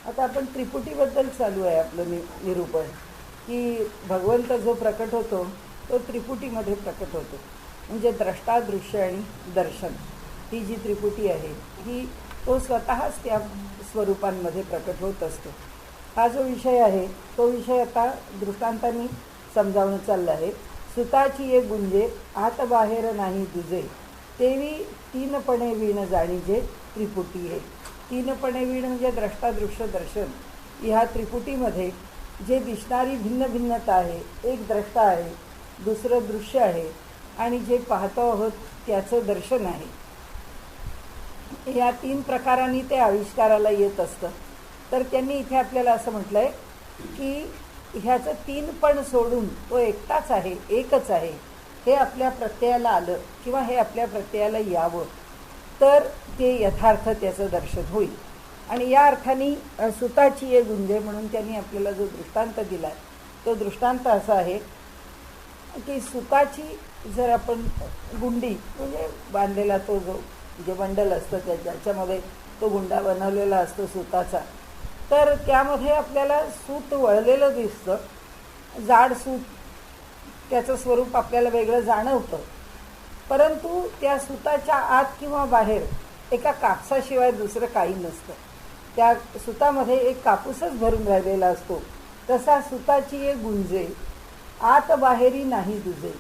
आता आपण त्रिपुटीबद्दल चालू आहे आपलं निरूपण, की भगवंत जो प्रकट होतो तो त्रिपुटीमध्ये प्रकट होतो. म्हणजे द्रष्टा, दृश्य आणि दर्शन ही जी त्रिपुटी आहे ही तो स्वतःच त्या स्वरूपांमध्ये प्रकट होत असतो. हा जो विषय आहे तो विषय आता दृष्टांतांनी समजावणं चाललं आहे. सुताची ये गुंजे आत बाहेर नाही दुजे, तेवी तीनपणे वीण जाणीजे त्रिपुटी आहे. तीनपणे वीण म्हणजे द्रष्टा, दृश्य, दर्शन. ह्या त्रिपुटीमध्ये जे दिसणारी भिन्न भिन्नता आहे, एक द्रष्टा आहे, दुसरं दृश्य आहे आणि जे पाहतो आहोत त्याचं दर्शन आहे. या तीन प्रकारांनी ते आविष्काराला येत असतं. तर त्यांनी इथे आपल्याला असं म्हटलं आहे की ह्याचं तीनपण सोडून तो एकटाच आहे, एकच आहे, हे आपल्या प्रत्ययाला आलं किंवा हे आपल्या प्रत्ययाला यावं तर ते यथार्थ त्याचं दर्शन होईल. आणि या अर्थाने सुताची ये गुंजे म्हणून त्यांनी आपल्याला जो दृष्टांत दिला आहे तो दृष्टांत असा आहे की सुताची जर आपण गुंडी म्हणजे बांधलेला तो जो जे बंडल असतं ज्याच्यामध्ये तो गुंडा बनवलेला असतो सुताचा, तर त्यामध्ये आपल्याला सूत वळलेलं दिसतं, जाड सूत, त्याचं स्वरूप आपल्याला वेगळं जाणवतं. परंतु त्या सुताच्या आत किंवा बाहेर एका कापसाशिवाय दुसरं काही नसतं. त्या सुतामध्ये एक कापूसच भरून राहिलेला असतो. तसा सुताची एक गुंजे आत बाहेरी नाही दुजे.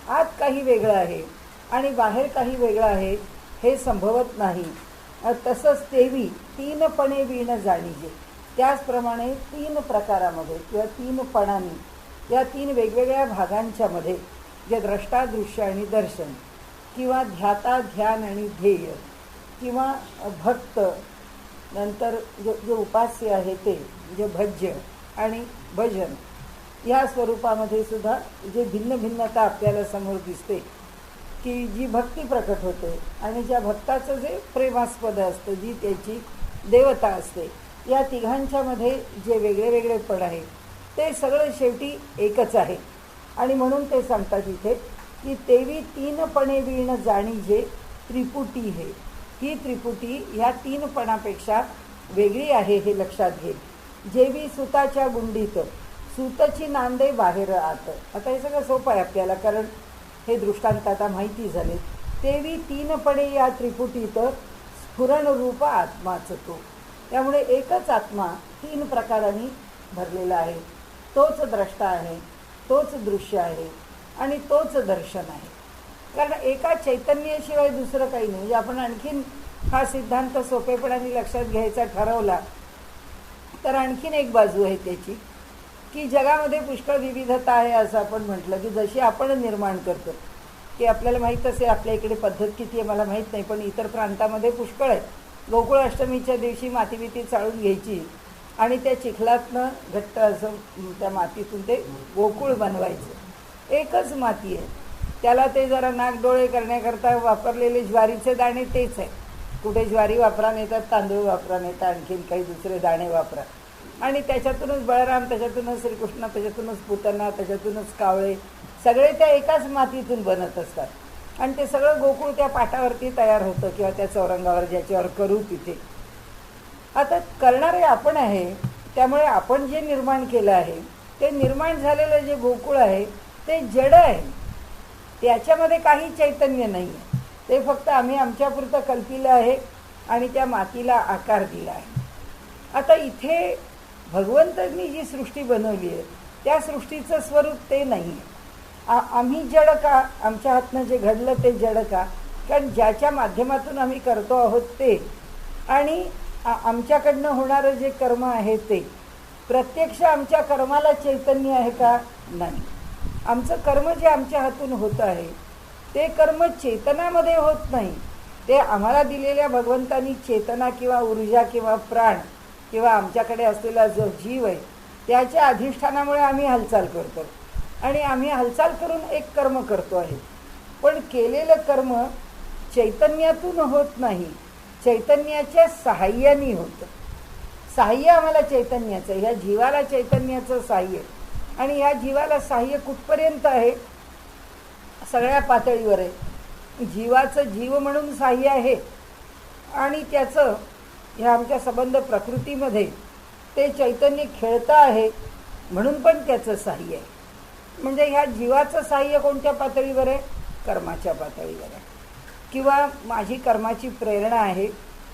आत काही वेगळं आहे आणि बाहेर काही वेगळं आहे हे संभवत नाही. तसंच तेवी तीनपणे वीण जाणीजे. त्याचप्रमाणे तीन प्रकारामध्ये किंवा तीनपणाने या तीन वेगवेगळ्या भागांच्या मध्ये जे द्रष्टा, दृश्य आणि दर्शन किंवा ध्याता, ध्यान आणि ध्येय किंवा भक्त, नंतर जे उपास्य आहे ते जे भज्य आणि भजन, या स्वरूपामध्ये सुद्धा जे भिन्न भिन्नता आपल्याला समोर दिसते की जी भक्ती प्रकट होते आणि ज्या भक्ताचं जे प्रेमास्पद असतं, जी त्याची देवता असते, या तिघांच्यामध्ये जे वेगळे वेगळेपण आहे ते सगळं शेवटी एकच आहे. आणि म्हणून ते सांगतात इथे की तेवी तीनपणे वीण जाणीजे त्रिपुटी हे. ही त्रिपुटी ह्या तीनपणापेक्षा वेगळी आहे हे लक्षात घे. जेवी सुताच्या गुंडीत सूतची नांदे बाहेर आत. आता हे सगळं सोपं आहे आपल्याला, कारण हे दृष्टांत आता माहिती झाले. तेवी तीनपणे या त्रिपुटीत स्फुरण रूप आत्माच तो. त्यामुळे एकच आत्मा तीन प्रकारांनी भरलेला आहे. तोच द्रष्टा आहे, तोच दृश्य आहे आणि तोच दर्शन आहे. कारण एका चैतन्याशिवाय दुसरं काही नाही. म्हणजे आपण आणखीन हा सिद्धांत सोपेपणाने लक्षात घ्यायचा ठरवला तर आणखीन एक बाजू आहे त्याची, की जगामध्ये पुष्कळ विविधता आहे असं आपण म्हटलं की जशी आपण निर्माण करतो, की आपल्याला माहीत असेल आपल्या इकडे पद्धत किती आहे मला माहीत नाही, पण इतर प्रांतामध्ये पुष्कळ आहे. गोकुळ अष्टमीच्या दिवशी मातीबिती चाळून घ्यायची आणि त्या चिखलातनं घट्ट असं त्या मातीतून ते गोकुळ बनवायचं. एकच माती आहे, त्याला ते जरा नागडोळे करण्याकरता वापरलेले ज्वारीचे दाणे तेच आहे. कुठे ज्वारी वापरा नाही तर तांदूळ वापरा नाही तर आणखीन काही दुसरे दाणे वापरा. आणि त्याच्यातूनच बळराम, त्याच्यातूनच श्रीकृष्ण, त्याच्यातूनच पुतना, त्याच्यातूनच कावळे, सगळे त्या एकाच मातीतून बनत असतात. आणि ते सगळं गोकुळ त्या पाटावरती तयार होतं किंवा त्या चौरंगावर ज्याच्यावर करू तिथे. आता करणारे आपण आहे, त्यामुळे आपण जे निर्माण केलं आहे ते निर्माण झालेलं जे गोकुळ आहे ते जड आहे. त्याच्यामध्ये काही चैतन्य नाही आहे. ते फक्त आम्ही आमच्यापुरतं कल्पिलं आहे आणि त्या मातीला आकार दिला आहे. आता इथे भगवंतांनी जी सृष्टी बनवली आहे त्या सृष्टीचं स्वरूप ते नाही आहे. आम्ही जड का, आमच्या हातनं जे घडलं ते जड का, कारण ज्याच्या माध्यमातून आम्ही करतो आहोत ते आणि आमच्याकडनं होणारं जे कर्म आहे ते प्रत्यक्ष आमच्या कर्माला चैतन्य आहे का, नाही. आमचं कर्म जे आमच्या हातून होतं आहे ते कर्म चेतनामध्ये होत नाही. ते आम्हाला दिलेल्या भगवंतांनी चेतना किंवा ऊर्जा किंवा प्राण किंवा आमच्याकडे असलेला जो जीव आहे त्याच्या अधिष्ठानामुळे आम्ही हालचाल करतो आणि आम्ही हालचाल करून एक कर्म करतो आहे. पण केलेलं कर्म चैतन्यातून होत नाही, चैतन्याच्या सहाय्याने होतं. सहाय्य आम्हाला चैतन्याचं, ह्या जीवाला चैतन्याचं सहाय्य. आणि ह्या जीवाला सहाय्य कुठपर्यंत आहे, सगळ्या पातळीवर आहे. जीवाचं जीव म्हणून सहाय्य आहे आणि त्याचं ह्या आमच्या संबंध प्रकृतीमध्ये ते चैतन्य खेळतं आहे म्हणून पण त्याचं साह्य आहे. म्हणजे ह्या जीवाचं साह्य कोणत्या पातळीवर आहे? कर्माच्या पातळीवर आहे. किंवा माझी कर्माची प्रेरणा आहे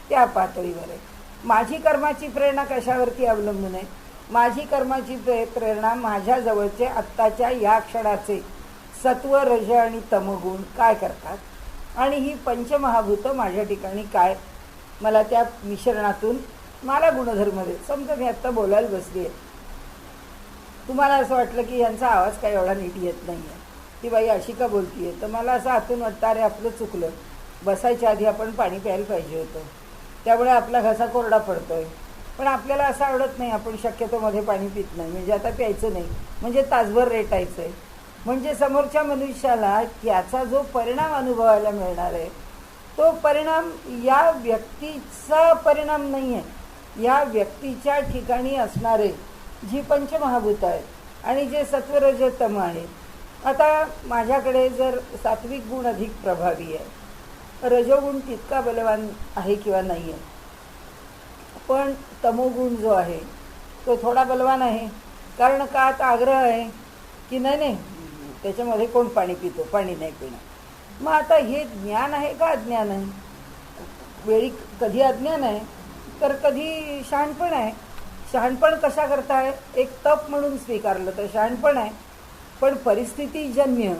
त्या पातळीवर आहे. माझी कर्माची प्रेरणा कशावरती अवलंबून आहे? माझी कर्माची प्रेरणा माझ्याजवळचे आत्ताच्या या क्षणाचे सत्व, रज आणि तमगुण काय करतात आणि ही पंचमहाभूतं माझ्या ठिकाणी काय, मला त्या मिश्रणातून मला गुणधर्म दे. समजा मी आत्ता बोलायला बसली आहे, तुम्हाला असं वाटलं की यांचा आवाज काय एवढा नीट येत नाही आहे, ती बाई अशी का बोलती आहे, तर मला असं आतून वाटतं अरे आपलं चुकलं, बसायच्या आधी आपण पाणी प्यायला पाहिजे होतं, त्यामुळे आपला घसा कोरडा पडतोय. पण आपल्याला असं आवडत नाही, आपण शक्यतो मध्ये पाणी पित नाही, म्हणजे आता प्यायचं नाही म्हणजे तासभर रेटायचं आहे. म्हणजे समोरच्या मनुष्याला त्याचा जो परिणाम अनुभवायला मिळणार आहे तो परिणाम या व्यक्तीचा परिणाम नाही आहे, या व्यक्तीच्या ठिकाणी असणारे जी पंचमहाभूतं आहेत आणि जे सत्वरजतम आहे. आता माझ्याकडे जर सात्विक गुण अधिक प्रभावी आहे, रजोगुण तितका बलवान आहे किंवा नाही आहे, पण तमोगुण जो आहे तो थोडा बलवान आहे. कारण का? आता आग्रह आहे की नाही त्याच्यामध्ये कोण पाणी पितो, पाणी नाही पिणं. मग आता हे ज्ञान आहे का अज्ञान आहे? वेळी कधी अज्ञान आहे तर कधी शहाणपण आहे. शहाणपण कशा करताय? एक तप म्हणून स्वीकारलं तर शहाणपण आहे, पण परिस्थितीजन्य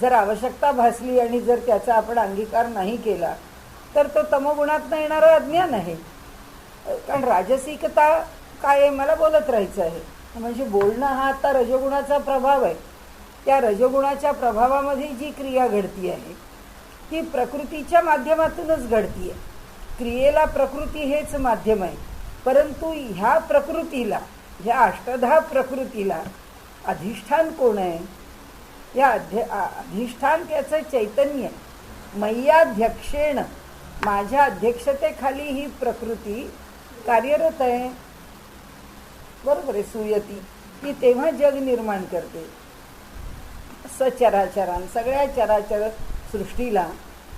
जर आवश्यकता भासली आणि जर त्याचा आपण अंगीकार नाही केला तर तो तमोगुणातनं येणारं अज्ञान आहे. कारण राजसिकता काय आहे? मला बोलत राहायचं आहे, म्हणजे बोलणं हा आता रजोगुणाचा प्रभाव आहे. त्या रजोगुणाच्या प्रभावामध्ये जी क्रिया घडती आहे ती प्रकृतीच्या माध्यमातूनच घडती आहे. क्रियेला प्रकृती हेच माध्यम आहे, परंतु ह्या प्रकृतीला, ह्या अष्टधा प्रकृतीला अधिष्ठान कोण आहे? या अधिष्ठान त्याचं चैतन्य. मय्याध्यक्षेण, माझ्या अध्यक्षतेखाली ही प्रकृती कार्यरत आहे. बरोबर आहे. सूयती, की तेव्हा जग निर्माण करते. सचराचरां, सगळ्या चराचर सृष्टीला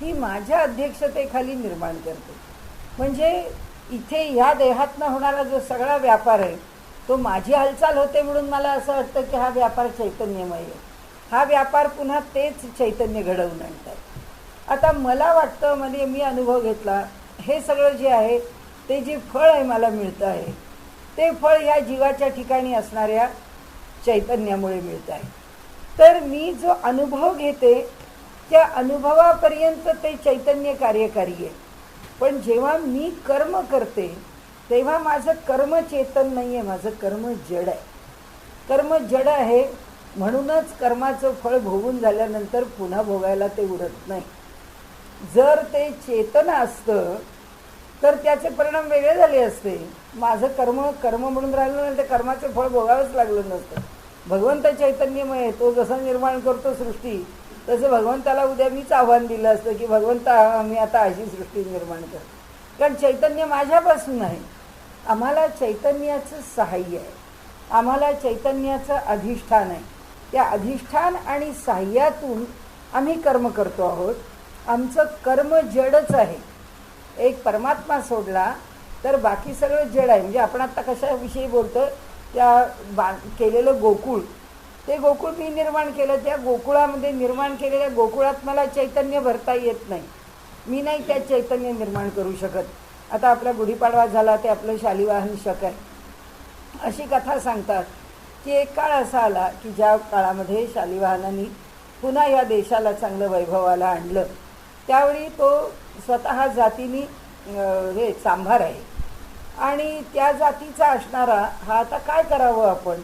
ही माझ्या अध्यक्षतेखाली निर्माण करते. म्हणजे इथे ह्या देहातनं होणारा जो सगळा व्यापार आहे तो माझी हालचाल होते म्हणून मला असं वाटतं की हा व्यापार चैतन्यमय आहे. हा व्यापार पुन्हा तेच चैतन्य घडवून आणतात. आता मला वाटतं, म्हणजे मी अनुभव घेतला, हे सगळं जे आहे ते जे फळ आहे मला मिळतं आहे ते फळ ह्या जीवाच्या ठिकाणी असणाऱ्या चैतन्यामुळे मिळतं आहे. तर मी जो अनुभव घेते त्या अनुभवापर्यंत ते चैतन्य कार्यकारी आहे. पण जेव्हा मी कर्म करते तेव्हा माझं कर्म चेतन नाही आहे, माझं कर्म जड आहे. कर्म जड आहे म्हणूनच कर्माचं फळ भोगून झाल्यानंतर पुन्हा भोगायला ते उरत नाही. जर ते चेतन असतं तर त्याचे परिणाम वेगळे झाले असते. माझं कर्म म्हणून राहिलं नाही तर कर्माचं फळ भोगावंच लागलं नसतं. भगवंत चैतन्यमय, तो जसं निर्माण करतो सृष्टी तसं भगवंताला उद्या मीच आव्हान दिलं असतं की भगवंता मी आता अशी सृष्टी निर्माण कर. कारण चैतन्य माझ्यापासून आहे. आम्हाला चैतन्याचं सहाय्य आहे, आम्हाला चैतन्याचं अधिष्ठान आहे. त्या अधिष्ठान आणि सहाय्यातून आम्ही कर्म करतो आहोत. आमचं कर्म जडच आहे. एक परमात्मा सोडला तर बाकी सगळं जड आहे. म्हणजे आपण आत्ता कशाविषयी बोलतो? त्या केलेलं गोकुळ, ते गोकुळ मी निर्माण केलं. त्या गोकुळामध्ये निर्माण केलेल्या गोकुळात मला चैतन्य भरता येत नाही. मी नाही त्यात चैतन्य निर्माण करू शकत. आता आपला गुढीपाडवा झाला ते आपलं शालिवाहन शक आहे. अशी कथा सांगतात की एक काळ असा आला की ज्या काळामध्ये शालिवाहनांनी पुन्हा या देशाला चांगलं वैभवाला आणलं, त्यावेळी तो स्वतः जातीने चांभार आहे आणि त्या जातीचा असणारा हा आता काय करावं, आपण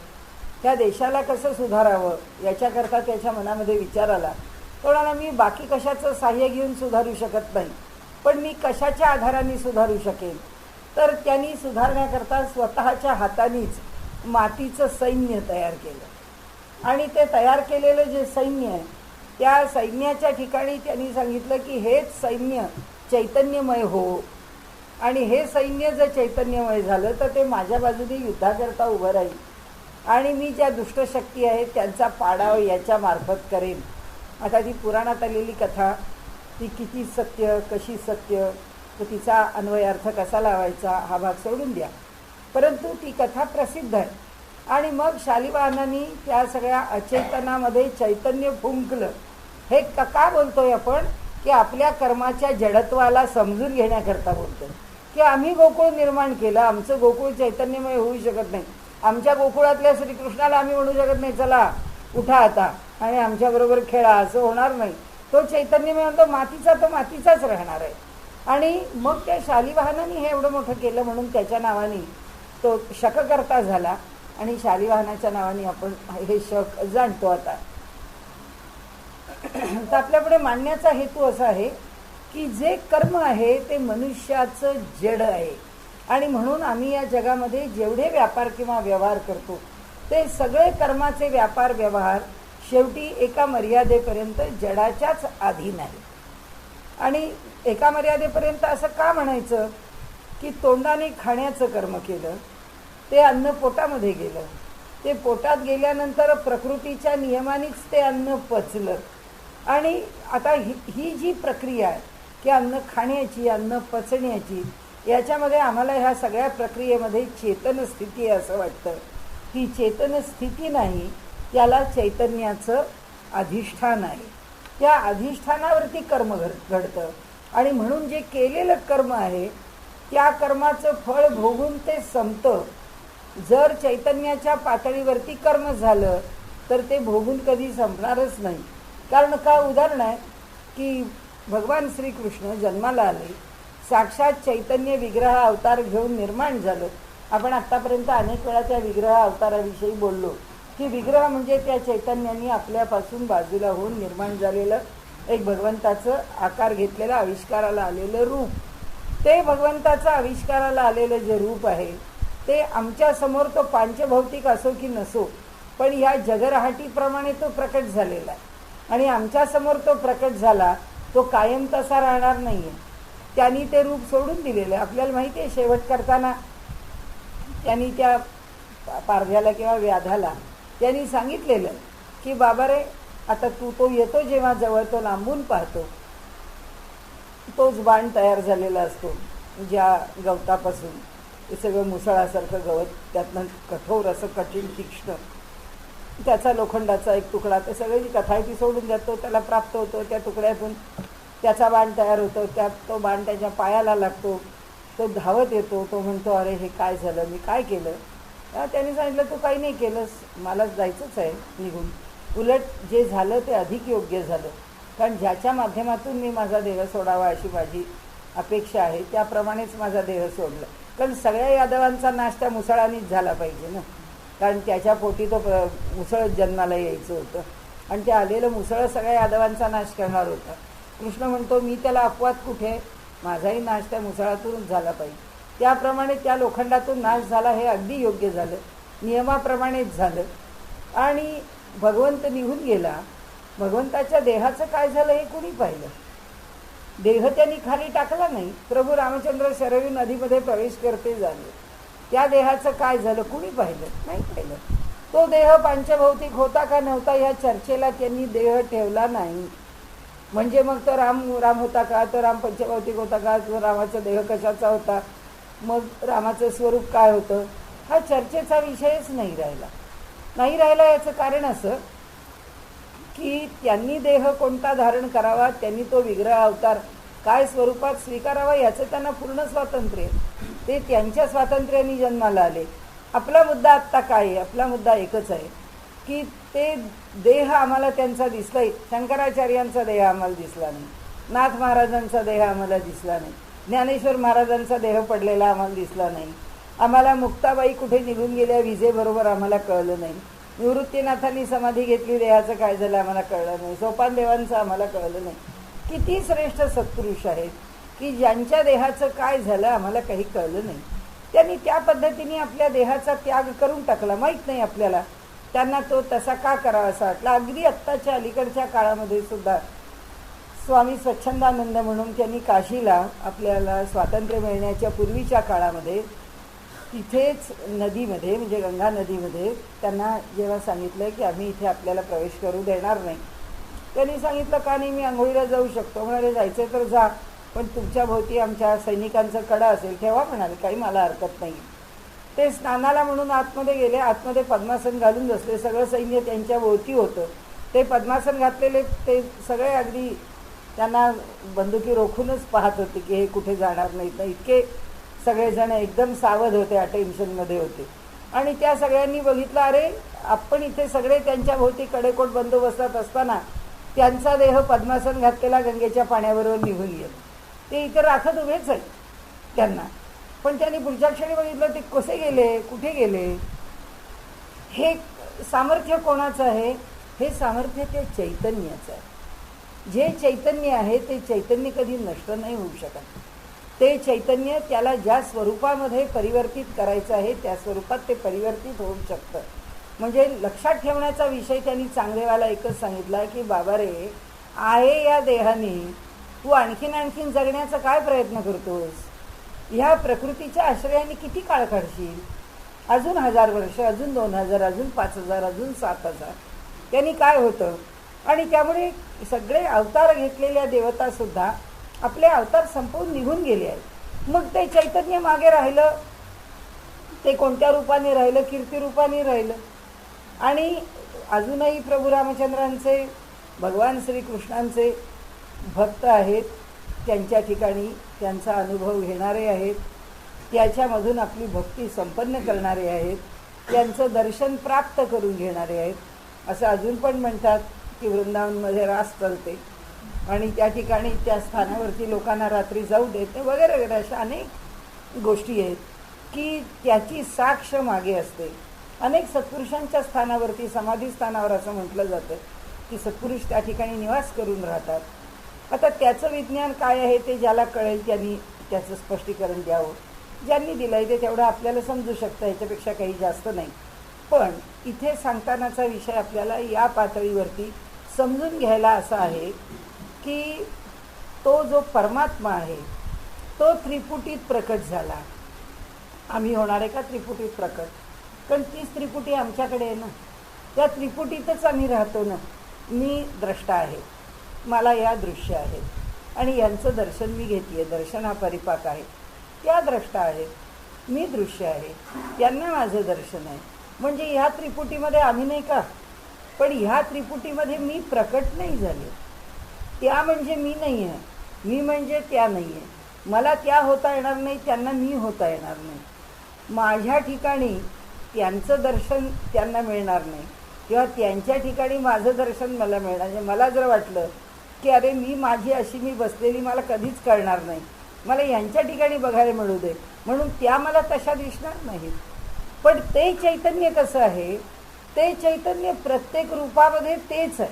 त्या देशाला कसं सुधारावं याच्याकरता त्याच्या मनामध्ये विचार आला. कोणाला मी बाकी कशाचं सहाय्य घेऊन सुधारू शकत नाही, पण मी कशाच्या आधाराने सुधारू शकेन? तर त्यांनी सुधारण्याकरता स्वतःच्या हातानेच मातीचं सैन्य तयार केलं आणि ते तयार केलेलं जे सैन्य आहे त्या सैन्याच्या ठिकाणी त्यांनी सांगितलं की हेच सैन्य चैतन्यमय हो, आणि हे सैन्य जर चैतन्यमय झालं तर ते माझ्या बाजूने युद्धाकरता उभं राहील आणि मी ज्या दुष्टशक्ती आहेत त्यांचा पाडाव याच्या मार्फत करेन. आता ती पुराणात आलेली कथा ती किती सत्य, कशी सत्य, तर तिचा अन्वयार्थ कसा लावायचा हा भाग सोडून द्या. परंतु ती कथा प्रसिद्ध आहे. आणि मग शालिवाहनांनी त्या सगळ्या अचैतनामध्ये चैतन्य फुंकलं. हे का बोलतोय आपण, की आपल्या कर्माच्या जडत्वाला समजून घेण्याकरता बोलतोय, की आम्ही गोकुळ निर्माण केलं, आमचं गोकुळ चैतन्यमय होऊ शकत नाही. आमच्या गोकुळातल्या श्रीकृष्णाला आम्ही म्हणू शकत नाही चला उठा आता आणि आमच्याबरोबर खेळा, असं होणार नाही. तो चैतन्यमय म्हणतो मातीचा तो मातीचाच राहणार आहे. आणि मग त्या शालिवाहनाने हे एवढं मोठं केलं म्हणून त्याच्या नावाने तो शककर्ता झाला. आणि शालिवाहनाच्या नावाने आपण हे शक जाणतो. आता तर आपल्यापुढे मांडण्याचा हेतू असा आहे की जे कर्म आहे ते मनुष्याचं जड आहे. आणि म्हणून आम्ही या जगामध्ये जेवढे व्यापार किंवा व्यवहार करतो ते सगळे कर्माचे व्यापार व्यवहार शेवटी एका मर्यादेपर्यंत जडाच्याच अधीन आहे. आणि एका मर्यादेपर्यंत असं का म्हणायचं, की तोंडाने खाण्याचं कर्म केलं, ते अन्न पोटामध्ये गेलं, ते पोटात गेल्यानंतर प्रकृतीच्या नियमानेच ते अन्न पचलं. आणि आता ही जी प्रक्रिया आहे की अन्न खाण्याची, अन्न पचण्याची, याच्यामध्ये आम्हाला ह्या सगळ्या प्रक्रियेमध्ये चेतन स्थिती आहे असं वाटतं. ती चेतन स्थिती नाही, त्याला चैतन्याचं अधिष्ठान आहे. त्या अधिष्ठानावरती कर्म घडतं. आणि म्हणून जे केलेलं कर्म आहे त्या कर्माचं फळ भोगून ते संपतं. जर चैतन्याच्या पातळीवरती कर्म झालं तर ते भोगून कधी संपणारच नाही. कारण का, उदाहरण आहे की भगवान श्रीकृष्ण जन्माला आले, साक्षात चैतन्य विग्रह अवतार घेऊन निर्माण झालं. आपण आत्तापर्यंत अनेक वेळा त्या विग्रह अवताराविषयी बोललो की विग्रह म्हणजे त्या चैतन्याने आपल्यापासून बाजूला होऊन निर्माण झालेलं एक भगवंताचं आकार घेतलेलं आविष्काराला आलेलं रूप. ते भगवंताचं आविष्काराला आलेलं जे रूप आहे ते आमच्यासमोर तो पांचभौतिक असो की नसो, पण ह्या जगरहाटीप्रमाणे तो प्रकट झालेला आहे. आणि आमच्यासमोर तो प्रकट झाला, तो कायम तसा राहणार नाही आहे. त्यांनी ते रूप सोडून दिलेलं आहे. आपल्याला माहिती आहे शेवट करताना त्यांनी त्या पारध्याला किंवा व्याधाला त्यांनी सांगितलेलं की बाबा रे, आता तो येतो जेव्हा जवळ, तो लांबून पाहतो, तोच बाण तयार झालेला असतो ज्या गवतापासून. ते सगळं मुसळासारखं गवत, त्यातनं कठोर असं कठीण तीक्ष्ण, त्याचा लोखंडाचा एक तुकडा, ते सगळी जी कथा आहे ती सोडून जातो, त्याला प्राप्त होतो. त्या तुकड्यातून त्याचा बाण तयार होतो. त्यात तो बाण त्याच्या पायाला लागतो. तो धावत येतो. तो म्हणतो अरे हे काय झालं, मी काय केलं. त्यांनी सांगितलं तू काही नाही केलंस, मलाच जायचंच आहे निघून. उलट जे झालं ते अधिक योग्य झालं, कारण ज्याच्या माध्यमातून मी माझा देह सोडावा अशी माझी अपेक्षा आहे त्याप्रमाणेच माझा देह सोडला. कारण सगळ्या यादवांचा नाश त्या मुसळानेच झाला पाहिजे ना, कारण त्याच्या पोटी तो मुसळ जन्माला यायचं होतं आणि ते आलेलं मुसळ सगळ्या यादवांचा नाश करणार होता. कृष्ण म्हणतो मी त्याला अपवाद कुठे, माझाही नाश त्या मुसळातूनच झाला पाहिजे. त्याप्रमाणे त्या लोखंडातून नाश झाला, हे अगदी योग्य झालं, नियमाप्रमाणेच झालं. आणि भगवंत निघून गेला. भगवंताच्या देहाचं काय झालं हे कुणी पाहिलं. देह त्यांनी खाली टाकला नाही. प्रभू रामचंद्र शरयू नदीमध्ये प्रवेश करते झाले, त्या देहाचं काय झालं कुणी पाहिलं नाही. पाहिलं तो देह पंचभौतिक होता का नव्हता ह्या चर्चेला त्यांनी देह ठेवला नाही. म्हणजे मग तो राम होता का, तो राम पंचभौतिक होता का, तो रामाचा देह कशाचा होता, मग रामाचं स्वरूप काय होतं, हा चर्चेचा विषयच नाही राहिला. याचं कारण असं की त्यांनी देह कोणता धारण करावा, त्यांनी तो विग्रह अवतार काय स्वरूपात स्वीकारावा याचं त्यांना पूर्ण स्वातंत्र्य. ते त्यांच्या स्वातंत्र्याने जन्माला आले. आपला मुद्दा आत्ता काय आहे, आपला मुद्दा एकच आहे की ते देह आम्हाला त्यांचा दिसलाय. शंकराचार्यांचा देह आम्हाला दिसला नाही, नाथ महाराजांचा देह आम्हाला दिसला नाही, ज्ञानेश्वर महाराजांचा देह पडलेला आम्हाला दिसला नाही. आम्हाला मुक्ताबाई कुठे निघून गेल्या विजेबरोबर आम्हाला कळलं नाही. निवृत्तीनाथांनी समाधी घेतली, देहाचं काय झालं आम्हाला कळलं नाही. सोपानदेवांचं आम्हाला कळलं नाही. किती श्रेष्ठ सत्पुरुष आहेत की ज्यांच्या देहाचं काय झालं आम्हाला काही कळलं नाही. त्यांनी त्या पद्धतीने आपल्या देहाचा त्याग करून टाकला. माहीत नाही आपल्याला त्यांना तो तसा का करावा असा वाटला. अगदी आत्ताच्या अलीकडच्या काळामध्ये सुद्धा स्वामी स्वच्छंदानंद म्हणून त्यांनी काशीला आपल्याला स्वातंत्र्य मिळण्याच्या पूर्वीच्या काळामध्ये तिथेच नदीमध्ये म्हणजे गंगा नदीमध्ये त्यांना जेव्हा सांगितलं की आम्ही इथे आपल्याला प्रवेश करू देणार नाही, त्यांनी सांगितलं का नाही, मी आंघोळीला जाऊ शकतो. म्हणाले जायचं तर जा, पण तुमच्या भोवती आमच्या सैनिकांचं कडा असेल ठेवा म्हणाले, काही मला हरकत नाही. ते स्नानाला म्हणून आतमध्ये गेले. आतमध्ये पद्मासन घालून बसले. सगळं सैन्य त्यांच्या भोवती होतं. ते पद्मासन घातलेले ते सगळे अगदी त्यांना बंदुकी रोखूनच पाहत होते की हे कुठे जाणार नाहीत ना. इतके सगळेजण एकदम सावध होते, अटेन्शनमध्ये होते. आणि त्या सगळ्यांनी बघितलं, अरे आपण इथे सगळे त्यांच्या भोवती कडेकोट बंदोबस्तात असताना त्यांचा देह पद्मासन घातलेला गंगेच्या पाण्याबरोबर निघून गेला. ते इथे राखत उभेच आहेत त्यांना. पण त्यांनी पुढच्या क्षणी बघितलं ते कसे गेले, कुठे गेले. हे सामर्थ्य कोणाचं आहे? हे सामर्थ्य ते चैतन्याचं आहे. जे चैतन्य आहे ते चैतन्य कधी नष्ट नाही होऊ शकत. ते चैतन्य त्याला ज्या स्वरूपामध्ये परिवर्तित करायचं आहे त्या स्वरूपात ते परिवर्तित होऊ शकतं. म्हणजे लक्षात ठेवण्याचा विषय त्यांनी चांगदेवाला एकच सांगितला की बाबा रे, आहे या देहाने तू आणखीन जगण्याचा काय प्रयत्न करतोस? ह्या प्रकृतीच्या आश्रयाने किती काळ काढशील? अजून 1000 वर्ष, अजून 2000, अजून 5000, अजून 7000. त्यांनी काय होतं? आणि त्यामुळे सगळे अवतार घेतलेल्या देवतासुद्धा आपले अवतार संपवून निघून गेले आहेत. मग ते चैतन्य मागे राहिलं. ते कोणत्या रूपाने राहिलं? कीर्तिरूपाने राहिलं. आणि अजूनही प्रभू रामचंद्रांचे, भगवान श्रीकृष्णांचे भक्त आहेत. त्यांच्या ठिकाणी त्यांचा अनुभव घेणारे आहेत. त्याच्यामधून आपली भक्ती संपन्न करणारे आहेत. त्यांचं दर्शन प्राप्त करून घेणारे आहेत. असं अजून पण म्हणतात की वृंदावनमध्ये रास चालते आणि त्या ठिकाणी त्या स्थानावरती लोकांना रात्री जाऊ देते वगैरे वगैरे. अशा अनेक गोष्टी आहेत की त्याची साक्ष मागे असते. अनेक सत्पुरुषांच्या स्थानावरती, समाधी स्थानावर असं म्हटलं जातं की सत्पुरुष त्या ठिकाणी निवास करून राहतात. आता त्याचं विज्ञान काय आहे ते ज्याला कळेल त्यांनी त्याचं स्पष्टीकरण द्यावं. ज्यांनी दिलं आहे ते तेवढं आपल्याला समजू शकतं, याच्यापेक्षा काही जास्त नाही. पण इथे सांगतानाचा विषय आपल्याला या पातळीवरती समजून घ्यायला असा आहे की तो जो परमात्मा आहे तो त्रिपुटीत प्रकट झाला. आम्ही होणार आहे का त्रिपुटीत प्रकट? कारण तीच त्रिपुटी आमच्याकडे आहे ना. त्या त्रिपुटीतच आम्ही राहतो ना. मी द्रष्टा आहे, मला या दृश्य आहेत आणि यांचं दर्शन मी घेते. दर्शन हा परिपाक आहे. त्या द्रष्टा आहेत, मी दृश्य आहे, त्यांना माझं दर्शन आहे. म्हणजे ह्या त्रिपुटीमध्ये आम्ही नाही का? पण ह्या त्रिपुटीमध्ये मी प्रकट नाही झाले. त्या म्हणजे मी नाही आहे, मी म्हणजे त्या नाही आहे. मला त्या होता येणार नाही, त्यांना मी होता येणार नाही. माझ्या ठिकाणी त्यांचं दर्शन त्यांना मिळणार नाही किंवा त्यांच्या ठिकाणी माझं दर्शन मला मिळणार नाही. मला जर वाटलं की अरे मी माझी अशी मी बसलेली मला कधीच कळणार नाही, मला यांच्या ठिकाणी बघायला मिळू दे, म्हणून त्या मला तशा दिसणार नाहीत. पण ते चैतन्य कसं आहे? ते चैतन्य प्रत्येक रूपामध्ये तेच आहे.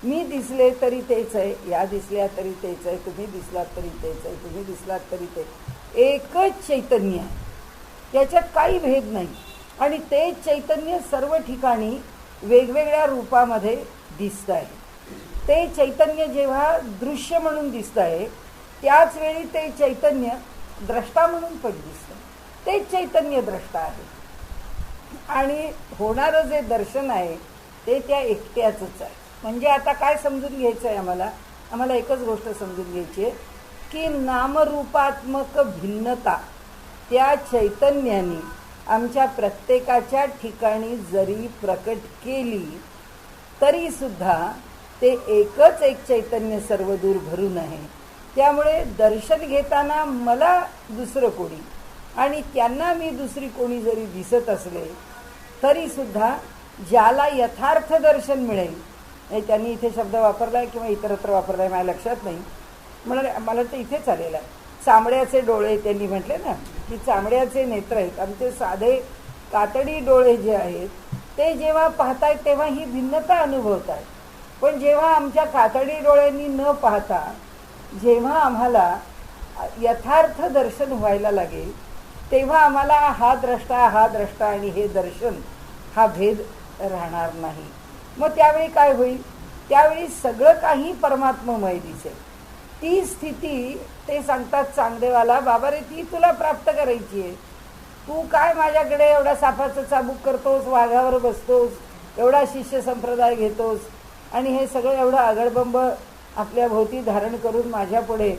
मी दिसले तरी तेच आहे, या दिसल्या तरी तेच आहे, तुम्ही दिसलात तरी तेच आहे, तुम्ही दिसलात तरी ते एकच चैतन्य आहे. त्याच्यात काही भेद नाही. आणि ते चैतन्य सर्व ठिकाणी वेगवेगळ्या रूपामध्ये दिसत आहे. ते चैतन्य जेव्हा दृश्य म्हणून दिसत आहे त्याच वेळी ते चैतन्य द्रष्टा म्हणून पण दिसतं. ते चैतन्य द्रष्टा आहे. आणि होणारं जे दर्शन आहे ते त्या एकट्याचंच आहे. म्हणजे आता काय समजून घ्यायचं आहे आम्हाला एकच गोष्ट समजून घ्यायची आहे की नामरूपात्मक भिन्नता त्या चैतन्याने आमच्या प्रत्येकाच्या ठिकाणी जरी प्रकट केली तरीसुद्धा ते एकच एक चैतन्य सर्वदूर भरून आहे. त्यामुळे दर्शन घेताना मला दुसरं कोणी आणि त्यांना मी दुसरी कोणी जरी दिसत असले तरीसुद्धा ज्याला यथार्थ दर्शन मिळेल, त्यांनी इथे शब्द वापरला आहे किंवा इतरत्र वापरला आहे माझ्या लक्षात नाही, मला तर इथेच आलेलं आहे. चामड्याचे डोळे त्यांनी म्हटले ना की चामड्याचे नेत्र आहेत. आमचे साधे कातडी डोळे जे आहेत ते जेव्हा पाहतायत तेव्हा ही भिन्नता अनुभवत आहेत. पण जेव्हा आमच्या कातडी डोळ्यांनी न पाहता जेव्हा आम्हाला यथार्थ दर्शन व्हायला लागेल तेव्हा आम्हाला हा द्रष्टा आणि हे दर्शन हा भेद राहणार नाही. मग त्यावेळी काय होईल? त्यावेळी सगळं काही परमात्ममय दिसेल. ती स्थिती ते सांगतात चांगदेवाला, बाबा रे ती तुला प्राप्त करायची आहे. तू काय माझ्याकडे एवढा सापाचं चाबूक करतोस, वाघावर बसतोस, एवढा शिष्य संप्रदाय घेतोस आणि हे सगळं एवढं आगळबंब आपल्या भोवती धारण करून माझ्या पुढे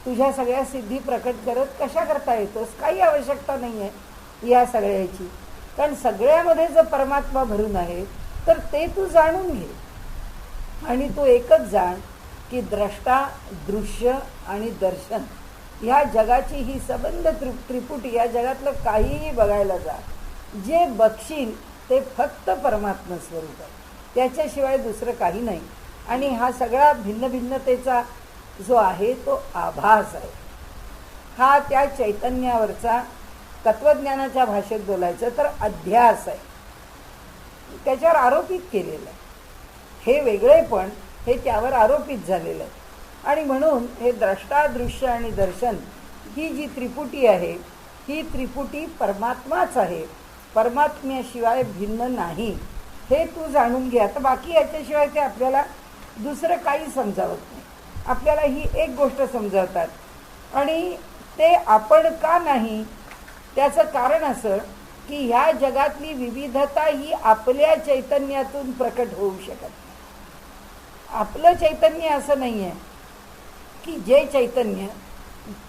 तुझ्या सगळ्या सिद्धी प्रकट करत कशा करता येतोस? काही आवश्यकता नाही आहे. या सगळ्याची. कारण सगळ्यामध्ये जर परमात्मा भरून आहे तर ते तू जाणून घे. आणि तू एकच जाण की द्रष्टा, दृश्य आणि दर्शन ह्या जगाची ही सबंध त्रिपुटी, या जगातलं काहीही बघायला जा, जे बघशील ते फक्त परमात्मा स्वरूप आहे, त्याच्याशिवाय दुसरं काही नाही. आणि हा सगळा भिन्न भिन्नतेचा जो आहे तो आभास आहे. हा त्या चैतन्यावरचा, तत्वज्ञानाच्या भाषेत बोलायचं तर अध्यास आहे, त्याच्यावर आरोपित केलेलं आहे. हे वेगळेपण हे त्यावर आरोपित झालेलं आहे. आणि म्हणून हे द्रष्टा, दृश्य आणि दर्शन ही जी त्रिपुटी आहे, ही त्रिपुटी परमात्माच आहे, परमात्म्याशिवाय भिन्न नाही, हे तू जाणून घे. आता बाकी याच्याशिवाय ते आपल्याला दुसरं काही समजावत नाही. आपल्याला ही एक गोष्ट समजावतात आणि ते आपण का नाही, त्याचं कारण असं की ह्या जगातली विविधता ही आपल्या चैतन्यातून प्रकट होऊ शकत नाही. आपलं चैतन्य असं नाही आहे की जे चैतन्य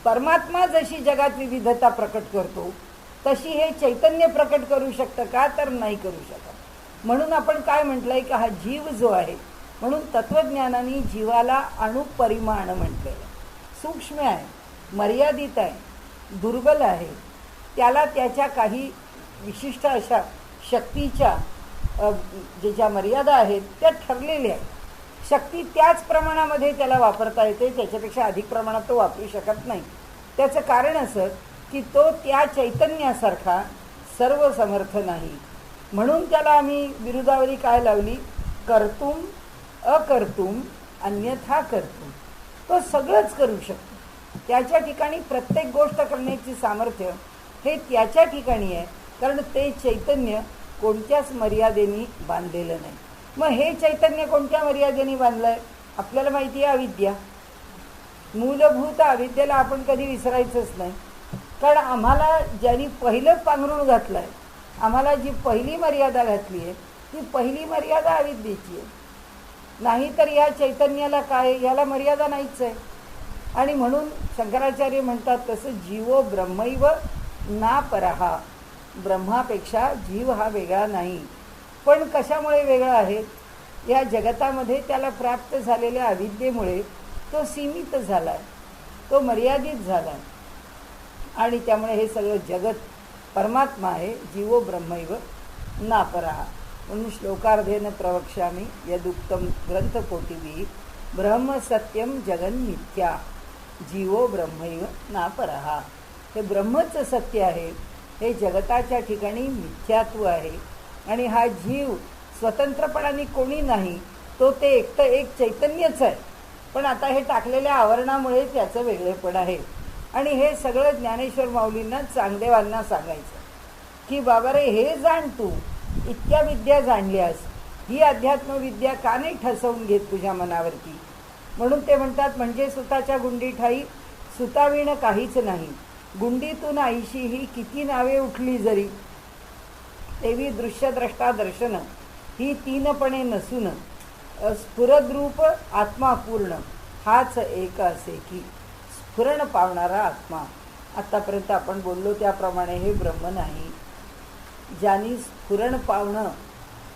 परमात्मा जशी जगात विविधता प्रकट करतो तशी हे चैतन्य प्रकट करू शकतं का, तर नाही करू शकत. म्हणून आपण काय म्हटलंय की हा जीव जो आहे, म्हणून तत्वज्ञानाने जीवाला अणुपरिमाण म्हटलेलं. सूक्ष्म आहे, मर्यादित आहे, दुर्बल आहे, त्याला त्याच्या काही विशिष्ट अशा शक्तीच्या ज्या मर्यादा आहेत त्या ठरलेल्या आहेत. शक्ती त्याच प्रमाणामध्ये त्याला वापरता येते, त्याच्यापेक्षा अधिक प्रमाणात तो वापरू शकत नाही. त्याचं कारण असं की तो त्या चैतन्यासारखा सर्व समर्थ नाही. म्हणून त्याला आम्ही विरुद्धावरी काय लावली, कर्तुम अकर्तुम अन्यथा कर्तुम. तो सगळंच करू शकतो. त्याच्या ठिकाणी प्रत्येक गोष्ट करण्याची सामर्थ्य हे त्याच्या ठिकाणी आहे, कारण ते चैतन्य कोणत्याच मर्यादेने बांधलेलं नाही. मग हे चैतन्य कोणत्या मर्यादेने बांधलं आहे, आपल्याला माहिती आहे, अविद्या. मूलभूत अविद्येला आपण कधी विसरायचंच नाही. कारण आम्हाला ज्यांनी पहिलं पांघरूण घातलं आहे, आम्हाला जी पहिली मर्यादा घातली आहे ती पहिली मर्यादा अविद्येची आहे. नाहीतर या चैतन्याला काय, याला मर्यादा नाहीच आहे. आणि म्हणून शंकराचार्य म्हणतात तसं जीवो ब्रह्मैव ना परहा, ब्रह्मापेक्षा जीव हा वेगळा नाही. पण कशामुळे वेगळा आहे, या जगतामध्ये त्याला प्राप्त झालेल्या अविद्येमुळे तो सीमित झाला आहे, तो मर्यादित झाला आहे. आणि त्यामुळे हे सगळं जगत परमात्मा आहे, जीवो ब्रह्मैव ना परहा. म्हणून श्लोकार्धेन प्रवक्ष्यामि यदुक्तम ग्रंथकोटिभिः ब्रह्म सत्यम जगन मिथ्या जीवो ब्रह्मैव ना परहा. हे ब्रह्मच सत्य आहे, हे जगताच्या ठिकाणी मिथ्यात्व आहे. आणि हा जीव स्वतंत्रपणाने कोणी नाही, तो ते एकटं एक चैतन्यच आहे. पण आता हे टाकलेल्या आवरणामुळे त्याचं वेगळेपण आहे. आणि हे सगळं ज्ञानेश्वर माऊलींना, चांगदेवांना सांगायचं की बाबा रे, हे जाण, तू इतक्या विद्या जाणल्यास ही अध्यात्मविद्या का नाही ठसवून घेत तुझ्या मनावरती. म्हणून ते म्हणतात, म्हणजे सुताच्या गुंडी ठाई सुताविण काहीच नाही, गुंडीतून आईशी ही किती नावे उठली जरी, तेवी दृश्य द्रष्टा दर्शन ही तीनपणे नसून स्फुरद्रूप आत्मा पूर्ण हाच एक असे की स्फुरण पावणारा आत्मा. आत्तापर्यंत आपण बोललो त्याप्रमाणे हे ब्रह्म नाही. ज्यांनी स्फुरण पावणं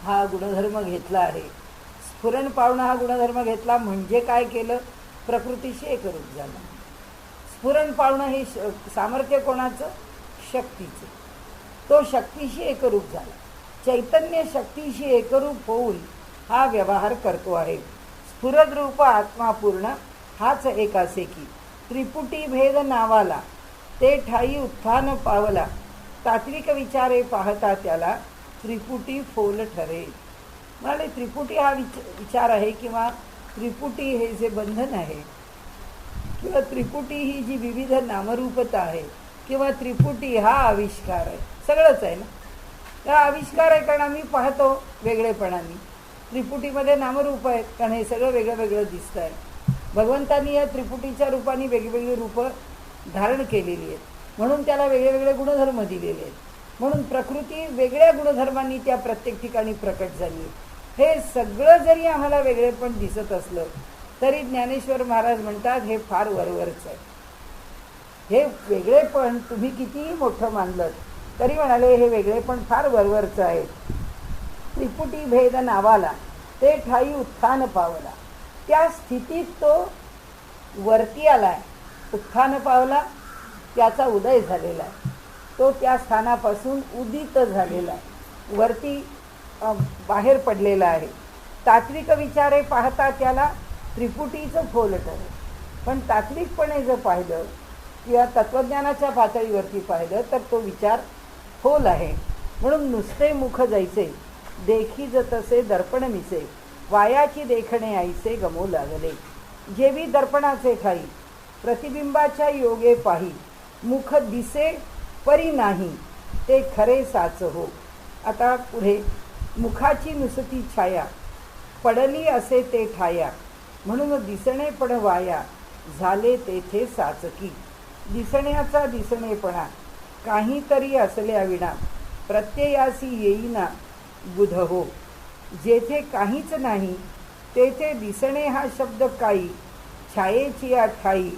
हा गुणधर्म घेतला आहे, स्फुरण पावणं हा गुणधर्म घेतला म्हणजे काय केलं, प्रकृतीशी एकरूप झालं. स्फुरण पावणं हे सामर्थ्य कोणाचं, शक्तीचं. तो शक्तीशी एकरूप झाला. चैतन्य शक्तीशी एकरूप होऊन हा व्यवहार करतो आहे. स्फुरद्रूप आत्मा पूर्ण हाच एक असे की त्रिपुटी भेद नावाला ते ठाई उत्थान पावला, तात्विक विचारे पाहता त्याला त्रिपुटी फोल ठरे. म्हणाले त्रिपुटी हा विचार आहे, किंवा त्रिपुटी हे जे बंधन आहे, किंवा त्रिपुटी ही जी विविध नामरूपता आहे, किंवा त्रिपुटी हा आविष्कार आहे, सगळंच आहे ना. हा आविष्कार आहे कारण आम्ही पाहतो वेगळेपणाने. त्रिपुटीमध्ये नामरूप आहेत कारण हे सगळं वेगळं वेगळं दिसतं आहे. भगवंतांनी या त्रिपुटीच्या रूपाने वेगवेगळी रूपं धारण केलेली आहेत, म्हणून त्याला वेगळे वेगळे गुणधर्म दिलेले आहेत. म्हणून प्रकृती वेगळ्या गुणधर्मांनी त्या प्रत्येक ठिकाणी प्रकट झाली. हे सगळं जरी आम्हाला वेगळेपण दिसत असलं तरी ज्ञानेश्वर महाराज म्हणतात हे फार वरवरच आहे. हे वेगळेपण तुम्ही कितीही मोठं मानलं तरी म्हणाले हे वेगळे पण फार वरवरचं आहे. त्रिपुटी भेद नावाला ते ठाई उत्थान पावला. त्या स्थितीत तो वरती आलाय, उत्थान पावला, त्याचा उदय झालेला आहे. तो त्या स्थानापासून उदित झालेला आहे, वरती बाहेर पडलेला आहे. तात्विक विचारे पाहता त्याला त्रिपुटीचं फोल ठरेल. पण तात्विकपणे जर पाहिलं किंवा तत्त्वज्ञानाच्या पातळीवरती पाहिलं तर तो विचार खोल आहे. म्हणून नुसते मुख जैसे देखी तसे दर्पण मिसे, वायाची देखणे आईसे गमो लागले. जेवी दर्पणाचे ठाई प्रतिबिंबाच्या योगे पाही, मुख दिसे परी नाही ते खरे साच हो. आता पुढे मुखाची नुसती छाया पडली असे ते ठाया, म्हणून दिसणे पण वाया झाले तेथे साचकी. दिसण्याचा दिसणेपणा काहीतरी असल्या विना प्रत्ययासी येईना बुध हो. जेथे काहीच नाही तेथे दिसणे हा शब्द काही, छायेची या ठाई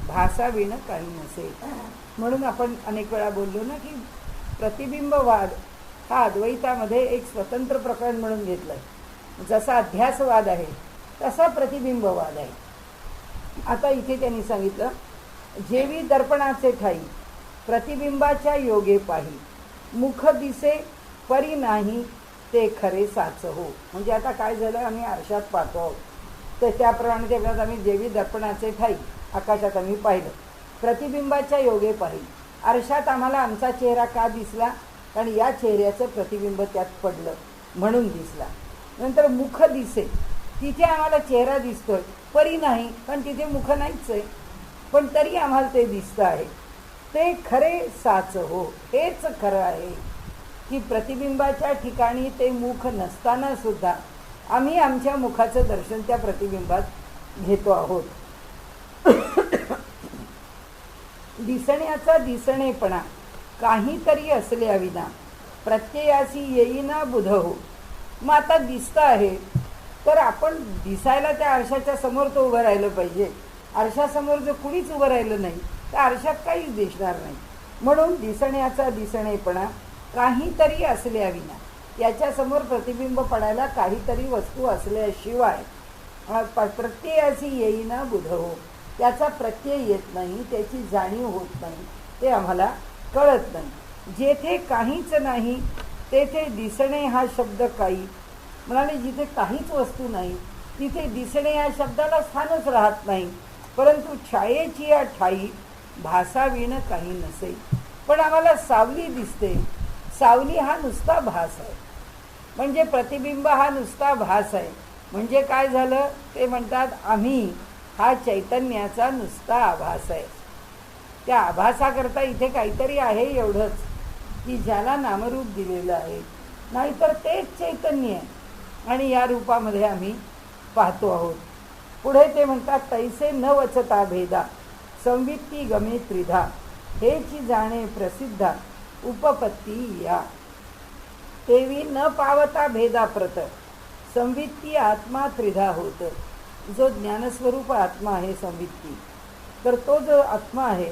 भासाविण काही नसे. म्हणून आपण अनेक वेळा बोललो ना की प्रतिबिंबवाद हा अद्वैतामध्ये एक स्वतंत्र प्रकरण म्हणून घेतलं आहे. जसा अध्यासवाद आहे तसा प्रतिबिंबवाद आहे. आता इथे त्यांनी सांगितलं जेवी दर्पणाचे ठाई प्रतिबिंबाच्या योगे पाही, मुख दिसे परी नाही ते खरे साच हो. म्हणजे आता काय झालं, आम्ही आरशात पाहतो आहोत तर त्याप्रमाणे त्याच्यात आम्ही जेवी दर्पणाचे ठाई आकाशात आम्ही पाहिलं, प्रतिबिंबाच्या योगे पाहिलं. आरशात आम्हाला आमचा चेहरा का दिसला, कारण या चेहऱ्याचं प्रतिबिंब त्यात पडलं म्हणून दिसला. नंतर मुख दिसे, तिथे आम्हाला चेहरा दिसतोय, परी नाही कारण तिथे मुख नाहीच आहे, पण तरी आम्हाला ते दिसतं आहे. ते खरे साच हो. हेच खरं आहे की प्रतिबिंबाच्या ठिकाणी ते मुख नसताना सुद्धा आम्ही आमच्या मुखाचं दर्शन त्या प्रतिबिंबात घेतो आहोत. दिसण्याचा दिसणेपणा काहीतरी असल्याविना प्रत्ययासी येईना बुध हो. मग आता दिसतं आहे तर आपण दिसायला त्या आरशाच्या समोर तो उभं राहिलं पाहिजे. आरशासमोर जर कुणीच उभं राहिलं नाही तर आरशात काहीच दिसणार नाही. म्हणून दिसण्याचा दिसणेपणा काहीतरी असल्याविना, याच्यासमोर प्रतिबिंब पडायला काहीतरी वस्तू असल्याशिवाय प्रत्ययासी येईना बुध हो. त्याचा प्रत्यय येत नाही, त्याची जाणीव होत नाही, ते आम्हाला कळत नाही. जेथे काहीच नाही तेथे दिसणे हा शब्द काही. म्हणाले जिथे काहीच वस्तू नाही तिथे दिसणे या शब्दाला स्थानच राहत नाही. परंतु छायेची या ठाई भासाविण काही नसे. पण आम्हाला सावली दिसते. सावली हा नुसता भास आहे, म्हणजे प्रतिबिंब हा नुसता भास आहे. म्हणजे काय झालं ते म्हणतात आम्ही हा चैतन्याचा नुसता आभास आहे. त्या आभासाकरता इथे काहीतरी आहे एवढंच की ज्याला नामरूप दिलेलं आहे, नाहीतर तेच चैतन्य आहे आणि या रूपामध्ये आम्ही पाहतो आहोत. पुढे ते म्हणतात तैसे न वचता भेदा संवित्ती गमे त्रिधा, हेची जाणे प्रसिद्धा उपपत्ती या. तेवी न पावता भेदा प्रत संवित्ती आत्मा त्रिधा होत. जो ज्ञानस्वरूप आत्मा आहे संवित्ती, तर तो जो आत्मा आहे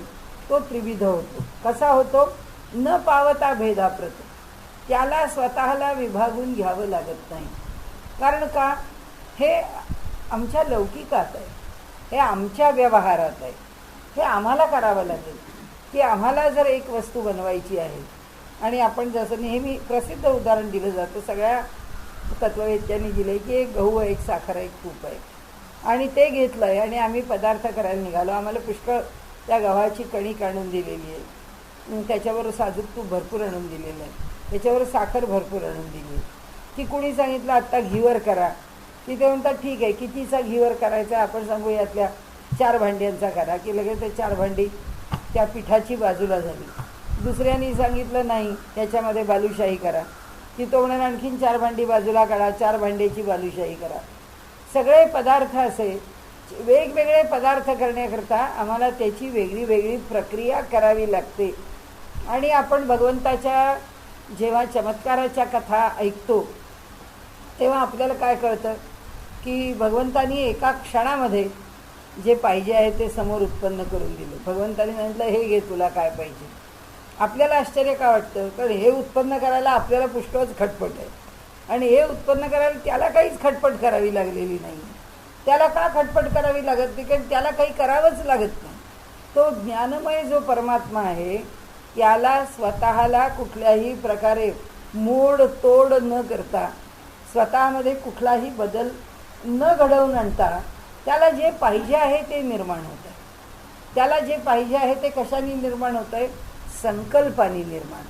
तो त्रिविध होतो. कसा होतो? न पावता भेदा प्रत, त्याला स्वतःला विभागून घ्यावं लागत नाही. कारण का? हे आमच्या लौकिकात आहे, हे आमच्या व्यवहारात आहे. हे आम्हाला करावं लागेल की आम्हाला जर एक वस्तू बनवायची आहे आणि आपण जसं नेहमी प्रसिद्ध उदाहरण दिलं जातं, सगळ्या तत्ववेत्यांनी दिले की एक गहू आहे, एक साखर आहे, एक तूप आहे आणि ते घेतलं आहे आणि आम्ही पदार्थ करायला निघालो. आम्हाला पुष्कळ त्या गव्हाची कणिक आणून दिलेली आहे, त्याच्यावर साजूक तूप भरपूर आणून दिलेलं आहे, त्याच्यावर साखर भरपूर आणून दिली. की कुणी सांगितलं आत्ता घीवर करा, की ते म्हणतात ठीक आहे कितीचा घीवर करायचा, आपण सांगू यातल्या 4 भांड्यांचा करा, की लगेच ते 4 भांडी त्या पिठाची बाजूला झाली. दुसऱ्यांनी सांगितलं नाही त्याच्यामध्ये बालुशाही करा, की तो म्हणून आणखीन 4 भांडी बाजूला काढा, 4 भांड्याची बालुशाही करा. सगळे पदार्थ असे वेगवेगळे पदार्थ करण्याकरता आम्हाला त्याची वेगळी वेगळी प्रक्रिया करावी लागते. आणि आपण भगवंताच्या जेव्हा चमत्काराच्या कथा ऐकतो तेव्हा आपल्याला काय कळतं की भगवंतानी एका क्षणामध्ये जे पाहिजे आहे ते समोर उत्पन्न करून दिलं. भगवंतानी म्हटलं हे घे तुला काय पाहिजे, आपल्याला आश्चर्य का वाटतं? कारण हे उत्पन्न करायला आपल्याला पुष्कळच खटपट आहे, आणि हे उत्पन्न करायला त्याला काहीच खटपट करावी लागलेली नाही. त्याला का खटपट करावी लागत नाही? कारण त्याला काही करावंच लागत नाही. तो ज्ञानमय जो परमात्मा आहे त्याला स्वतःला कुठल्याही प्रकारे मोड तोड न करता, स्वतःमध्ये कुठलाही बदल न घडवून आणता, त्याला जे पाहिजे आहे ते निर्माण होत आहे. त्याला जे पाहिजे आहे ते कशाने निर्माण होत आहे? संकल्पाने निर्माण.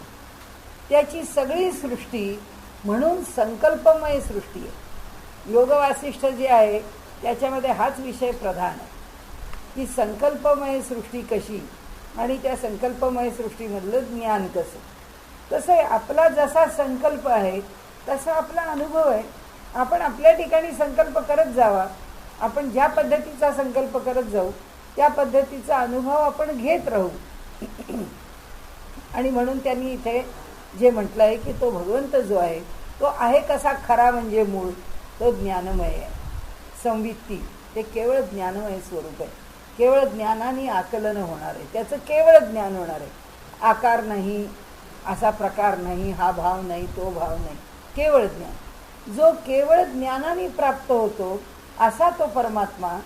त्याची सगळी सृष्टी म्हणून संकल्पमय सृष्टी आहे. योग वासिष्ठ जे आहे त्याच्यामध्ये हाच विषय प्रधान आहे की संकल्पमय सृष्टी कशी, आणि त्या संकल्पमय सृष्टीमधलं ज्ञान कसं. तसं आहे, आपला जसा संकल्प आहे तसा आपला अनुभव आहे. आपण आपल्या ठिकाणी संकल्प करत जावा, आपण ज्या पद्धतीचा संकल्प करत जाऊ त्या पद्धतीचा अनुभव आपण घेत राहू. आणि म्हणून त्यांनी इथे जे म्हटलं आहे की तो भगवंत जो आहे तो आहे कसा खरा, म्हणजे मूळ तो ज्ञानमय आहे. संवित्ती ते केवळ ज्ञानमय स्वरूप आहे. केवळ ज्ञानाने आकलन होणार आहे, त्याचं केवळ ज्ञान होणार आहे. आकार नाही, असा प्रकार नाही, हा भाव नाही, तो भाव नाही, केवळ ज्ञान. जो केवळ ज्ञानाने प्राप्त होतो असा तो परमात्मा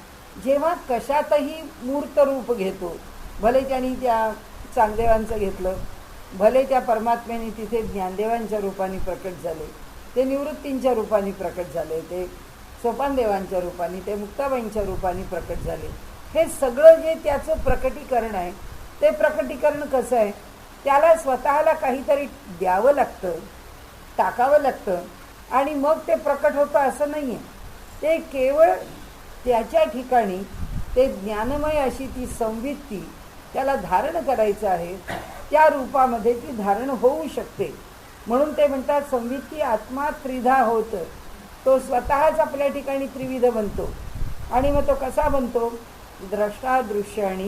जेव्हा कशातही मूर्त रूप घेतो, भले त्यांनी त्या चांगदेवांचं घेतलं, भले त्या परमात्म्याने तिथे ज्ञानदेवांच्या रूपाने प्रकट झाले, ते निवृत्तींच्या रूपाने प्रकट झाले, ते सोपानदेवांच्या रूपाने, ते मुक्ताबाईंच्या रूपाने प्रकट झाले. हे सगळं जे त्याचं प्रकटीकरण आहे ते प्रकटीकरण कसं आहे? त्याला स्वतःला काहीतरी द्यावं लागतं, टाकावं लागतं, आणि मग ते प्रकट होतं असं नाही आहे. ते केवळ त्याच्या ठिकाणी ते ज्ञानमय अशी ती संवित्ती त्याला धारण करायचं आहे, त्या रूपामध्ये ती धारण होऊ शकते. म्हणून ते म्हणतात संवित्ती आत्मा त्रिधा होत. तो स्वतःच आपल्या ठिकाणी त्रिविध बनतो. आणि मग तो कसा बनतो? द्रष्टा दृश्य आणि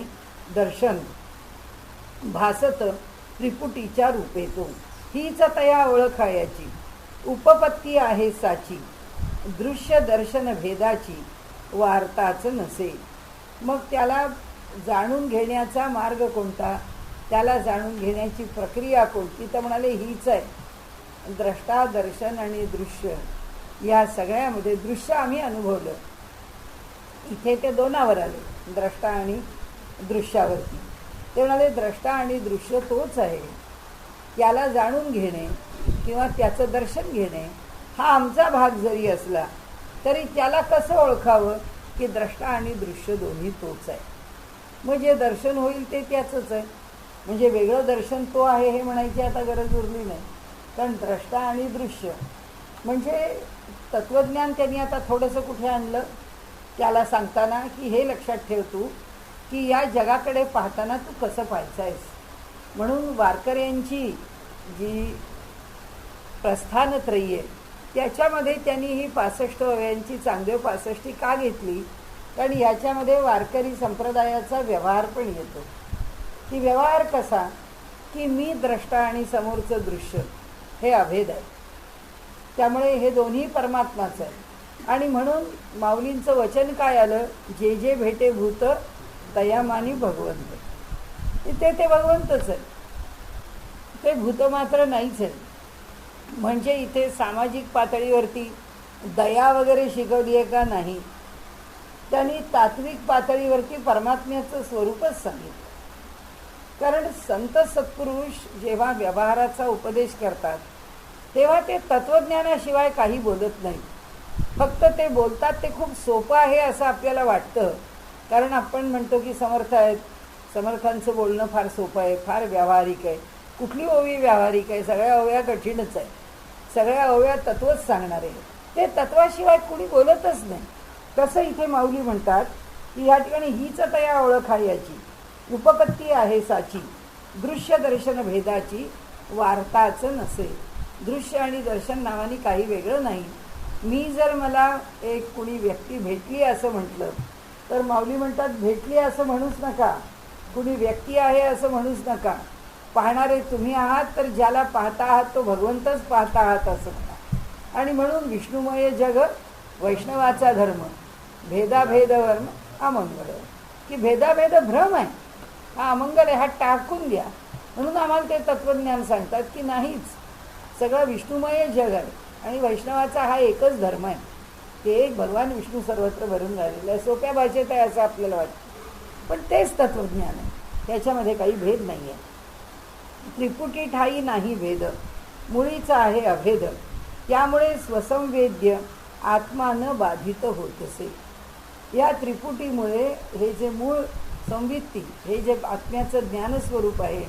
दर्शन भासत त्रिपुटीच्या रूपेतो. हीच तया ओळखायाची उपपत्ती आहे साची, दृश्य दर्शन भेदाची वार्ताच नसे. मग त्याला जाणून घेण्याचा मार्ग कोणता? त्याला जाणून घेण्याची प्रक्रिया कोणती? तर म्हणाले हीच आहे. द्रष्टा दर्शन आणि दृश्य या सगळ्यामध्ये दृश्य आम्ही अनुभवलं. इथे ते दोनावर आले, द्रष्टा आणि दृश्यावरती. ते म्हणाले द्रष्टा आणि दृश्य तोच आहे. त्याला जाणून घेणे किंवा त्याचं दर्शन घेणे हा आमचा भाग जरी असला तरी त्याला कसं ओळखावं की द्रष्टा आणि दृश्य दोन्ही तोच आहे. मग जे दर्शन होईल ते त्याचंच आहे. म्हणजे वेगळं दर्शन तो आहे हे म्हणायची आता गरज उरली नाही. कारण द्रष्टा आणि दृश्य म्हणजे तत्त्वज्ञान त्यांनी आता थोडंसं कुठे आणलं त्याला सांगताना की हे लक्षात ठेव तू की या जगाकडे पाहताना तू कसं पाहायचं आहेस. म्हणून वारकऱ्यांची जी प्रस्थानत्रयी आहे त्याच्यामध्ये त्यांनी ही 65 ओव्यांची चांगदेव 65 का घेतली? कारण याच्यामध्ये वारकरी संप्रदायाचा व्यवहार पण येतो. की व्यवहार कसा की मी द्रष्टा आणि समोरचं दृश्य हे अभेद आहे. त्यामुळे हे दोन्ही परमात्माचं आहे. आणि म्हणून माऊलींचं वचन काय आलं? जे जे भेटे भूत तयामानी भगवंत. इथे ते भगवंतच आहे, ते भूत मात्र नाहीच आहे. म्हणजे इथे सामाजिक पातळीवरती दया वगैरे शिकवली आहे का? नाही. त्यांनी तात्विक पातळीवरती परमात्म्याचं स्वरूपच सांगितलं. कारण संत सत्पुरुष जेव्हा व्यवहाराचा उपदेश करतात तेव्हा ते तत्त्वज्ञानाशिवाय काही बोलत नाही. फक्त ते बोलतात ते खूप सोपं आहे असं आपल्याला वाटतं. कारण आपण म्हणतो की समर्थ आहेत, समर्थांचं बोलणं फार सोपं आहे, फार व्यावहारिक आहे. कुठली ओवी व्यावहारिक आहे? सगळ्या ओव्या कठीणच आहे. सगळ्या ओव्या तत्वच सांगणार आहे. ते तत्वाशिवाय कुणी बोलतच नाही. तसं इथे माऊली म्हणतात की या ठिकाणी हीच तया ओळख आहे याची उपपत्ती आहे साची, दृश्य दर्शन भेदाची वार्ताच नसे. दृश्य आणि दर्शन नावाने काही वेगळं नाही. मी जर मला एक कुणी व्यक्ती भेटली असं म्हटलं तर माऊली म्हणतात भेटली असं म्हणूच नका, कुणी व्यक्ती आहे असं म्हणूच नका. पाहणारे तुम्ही आहात तर ज्याला पाहता आहात तो भगवंतच पाहता आहात असं म्हणा. आणि म्हणून विष्णुमय जग वैष्णवाचा धर्म, भेदाभेद वर्म अमंगल. की भेदाभेद भ्रम आहे, हा अमंगल आहे, हा टाकून द्या. म्हणून आम्हाला ते तत्त्वज्ञान सांगतात की नाहीच, सगळं विष्णुमय जग आहे आणि वैष्णवाचा हा एकच धर्म आहे, ते एक भगवान विष्णू सर्वत्र भरून राहिलेला आहे. सोप्या भाषेत आहे असं आपल्याला वाटतं, पण तेच तत्त्वज्ञान आहे, त्याच्यामध्ये काही भेद नाही आहे. त्रिपुटी ठाई नाही भेद, मुळीचा आहे अभेद, त्यामुळे स्वसंवेद्य आत्मा न बाधित होत असे. या त्रिपुटीमुळे हे जे मूळ संवित्ती, हे जे आत्म्याचं ज्ञानस्वरूप आहे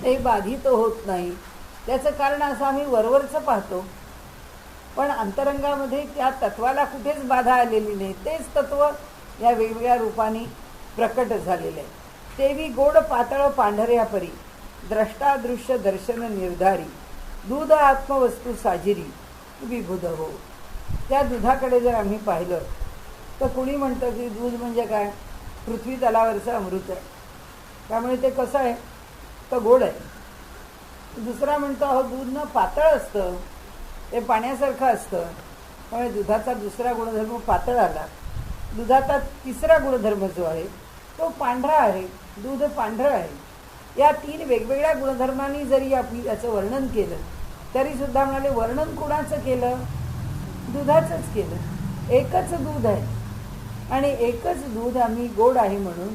ते बाधित होत नाही. त्याचं कारण असं आम्ही वरवरचं पाहतो, पण अंतरंगामध्ये त्या तत्वाला कुठेच बाधा आलेली नाही. तेच तत्व या वेगवेगळ्या रूपाने प्रकट झालेलं आहे. तेवी गोड पातळ पांढऱ्या परी, द्रष्टादृश्य दर्शन निर्धारी, दूध आत्मवस्तू साजिरी विबुध हो. त्या दुधाकडे जर आम्ही पाहिलं तर कुणी म्हणतं की दूध म्हणजे काय, पृथ्वी तलावरचं अमृत आहे, त्यामुळे ते कसं आहे तर गोड आहे. दुसरा म्हणतो अहो दूध न पातळ असतं, ते पाण्यासारखं असतं, त्यामुळे दुधाचा दुसरा गुणधर्म पातळ आला. दुधाचा तिसरा गुणधर्म जो आहे तो पांढरा आहे, दूध पांढरं आहे. या तीन वेगवेगळ्या गुणधर्मांनी जरी आपण याचं वर्णन केलं तरीसुद्धा म्हणाले वर्णन कुणाचं केलं, दुधाचंच केलं. एकच दूध आहे आणि एकच दूध आम्ही गोड आहे म्हणून,